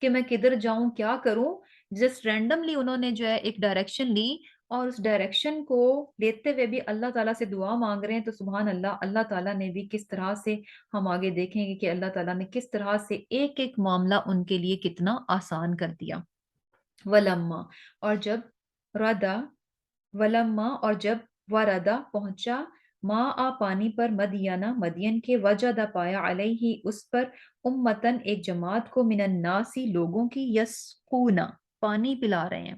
کہ میں کدھر جاؤں، کیا کروں. جسٹ رینڈملی انہوں نے جو ہے ایک ڈائریکشن لی، اور اس ڈائریکشن کو لیتے ہوئے بھی اللہ تعالیٰ سے دعا مانگ رہے ہیں. تو سبحان اللہ، اللہ تعالیٰ نے بھی کس طرح سے، ہم آگے دیکھیں گے کہ اللہ تعالیٰ نے کس طرح سے ایک ایک معاملہ ان کے لیے کتنا آسان کر دیا. ولما، اور جب، ردا، ولما، اور جب، وردا، پہنچا، ماں آ پانی پر، مدینہ، مدین کے، وجدہ، پایا، علیہ، اس پر، امتن، ایک جماعت کو، من الناسی، لوگوں کی، یسقونا، پانی پلا رہے ہیں.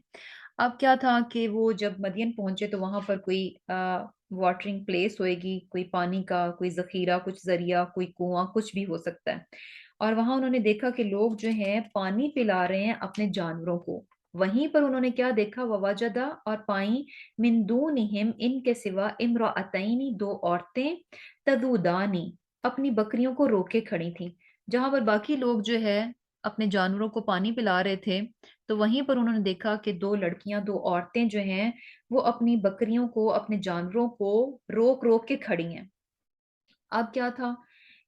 اب کیا تھا کہ وہ جب مدین پہنچے تو وہاں پر کوئی واٹرنگ پلیس ہوئے گی، کوئی پانی کا کوئی ذخیرہ، کچھ ذریعہ، کوئی کنواں، کچھ بھی ہو سکتا ہے۔ اور وہاں انہوں نے دیکھا کہ لوگ جو ہیں پانی پلا رہے ہیں اپنے جانوروں کو۔ وہیں پر انہوں نے کیا دیکھا، ووجدہ اور پائیں، من دونہم ان کے سوا، امرأتین دو عورتیں، تذودانی اپنی بکریوں کو روکے کھڑی تھیں۔ جہاں پر باقی لوگ جو ہے اپنے جانوروں کو پانی پلا رہے تھے، تو وہیں پر انہوں نے دیکھا کہ دو لڑکیاں، دو عورتیں جو ہیں وہ اپنی بکریوں کو، اپنے جانوروں کو روک روک کے کھڑی ہیں۔ اب کیا تھا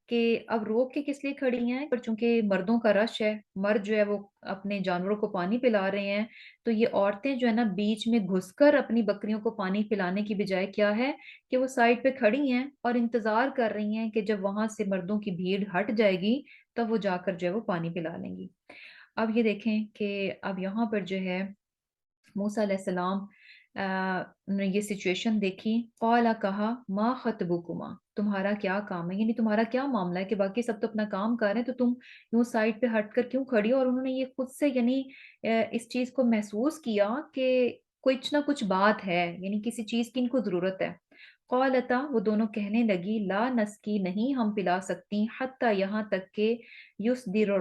کہ اب روک کے کس لیے کھڑی ہیں؟ پر چونکہ مردوں کا رش ہے، مرد جو ہے وہ اپنے جانوروں کو پانی پلا رہے ہیں، تو یہ عورتیں جو ہے نا بیچ میں گھس کر اپنی بکریوں کو پانی پلانے کی بجائے کیا ہے کہ وہ سائڈ پہ کھڑی ہیں اور انتظار کر رہی ہیں کہ جب وہاں سے مردوں کی بھیڑ ہٹ جائے گی تب وہ جا کر جو ہے وہ پانی پلا لیں گی۔ اب یہ دیکھیں کہ اب یہاں پر جو ہے موسیٰ علیہ السلام نے یہ سچویشن دیکھی، قال کہا ما خطبکما، تمہارا کیا کام ہے، یعنی تمہارا کیا معاملہ ہے کہ باقی سب تو اپنا کام کر رہے ہیں تو تم یوں سائڈ پہ ہٹ کر کیوں کھڑی ہو؟ اور انہوں نے یہ خود سے یعنی اس چیز کو محسوس کیا کہ کچھ نہ کچھ بات ہے، یعنی کسی چیز کی ان کو ضرورت ہے۔ قالتا، وہ دونوں کہنے لگی، لا نسکی، نہیں ہم پلا سکتی، حتی یہاں تک کہ یسدر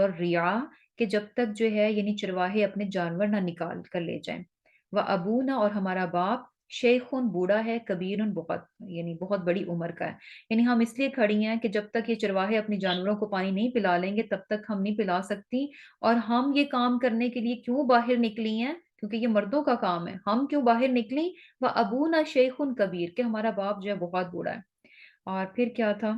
الرعاء، کہ جب تک جو ہے یعنی چرواہے اپنے جانور نہ نکال کر لے جائیں۔ وہ ابونا، اور ہمارا باپ، شیخن بوڑھا ہے، کبیر بہت، یعنی بہت بڑی عمر کا ہے، یعنی ہم اس لیے کھڑی ہیں کہ جب تک یہ چرواہے اپنی جانوروں کو پانی نہیں پلا لیں گے تب تک ہم نہیں پلا سکتی، اور ہم یہ کام کرنے کے لیے کیوں باہر نکلی ہیں؟ کیونکہ یہ مردوں کا کام ہے، ہم کیوں باہر نکلی؟ وہ ابونا شیخن کبیر، کہ ہمارا باپ جو ہے بہت بوڑھا ہے۔ اور پھر کیا تھا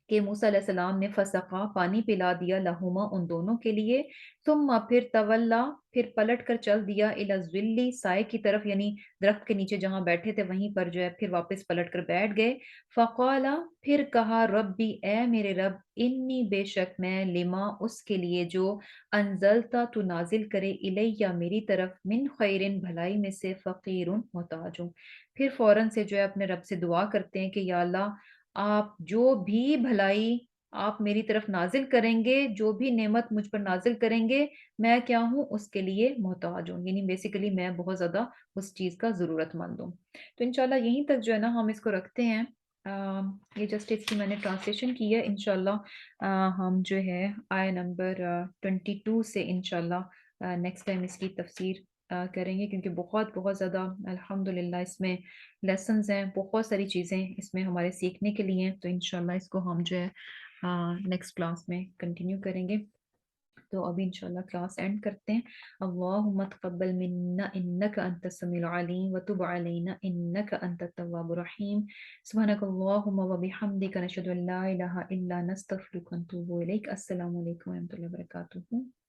کہ موسیٰ علیہ السلام نے فسقا، پانی پلا دیا، لہما، ان دونوں کے لیے، ثم پھر تولا، پھر پلٹ کر چل دیا، الی الظل، سائے کی طرف، یعنی درخت کے نیچے جہاں بیٹھے تھے وہیں پر جو ہے پھر واپس پلٹ کر بیٹھ گئے۔ فقالا، پھر کہا، ربی، اے میرے رب، انی، بے شک میں، لما، اس کے لیے جو، انزلتا، تو نازل کرے، الیہ، میری طرف، من خیرن، بھلائی میں سے، فقیر، محتاج ہوں۔ پھر فوراً سے جو ہے اپنے رب سے دعا کرتے ہیں کہ یا اللہ، آپ جو بھی بھلائی آپ میری طرف نازل کریں گے، جو بھی نعمت مجھ پر نازل کریں گے، میں کیا ہوں، اس کے لیے محتاج ہوں، یعنی بیسیکلی میں بہت زیادہ اس چیز کا ضرورت مند ہوں۔ تو انشاءاللہ یہیں تک جو ہے نا ہم اس کو رکھتے ہیں۔ یہ جسٹ اس کی میں نے ٹرانسلیشن کی ہے، انشاءاللہ ہم جو ہے آیہ نمبر 22 سے انشاءاللہ نیکسٹ ٹائم اس کی تفسیر کریں گے، کیونکہ بہت بہت زیادہ الحمدللہ اس میں لیسنز ہیں، بہت ساری چیزیں اس میں ہمارے سیکھنے کے لیے ہیں، تو انشاءاللہ اس کو ہم جو ہے نیکسٹ کلاس میں کنٹینیو کریں گے۔ تو ابھی انشاءاللہ کلاس اینڈ کرتے ہیں۔ اللہم تقبل منا انک انت السمیع العلیم وتب علینا انک انت التواب الرحیم۔ سبحانک اللہم وبحمدک، نشہد ان لا الہ الا انت، نستغفرک ونتوب الیک۔ السلام علیکم ورحمۃ اللہ وبرکاتہ۔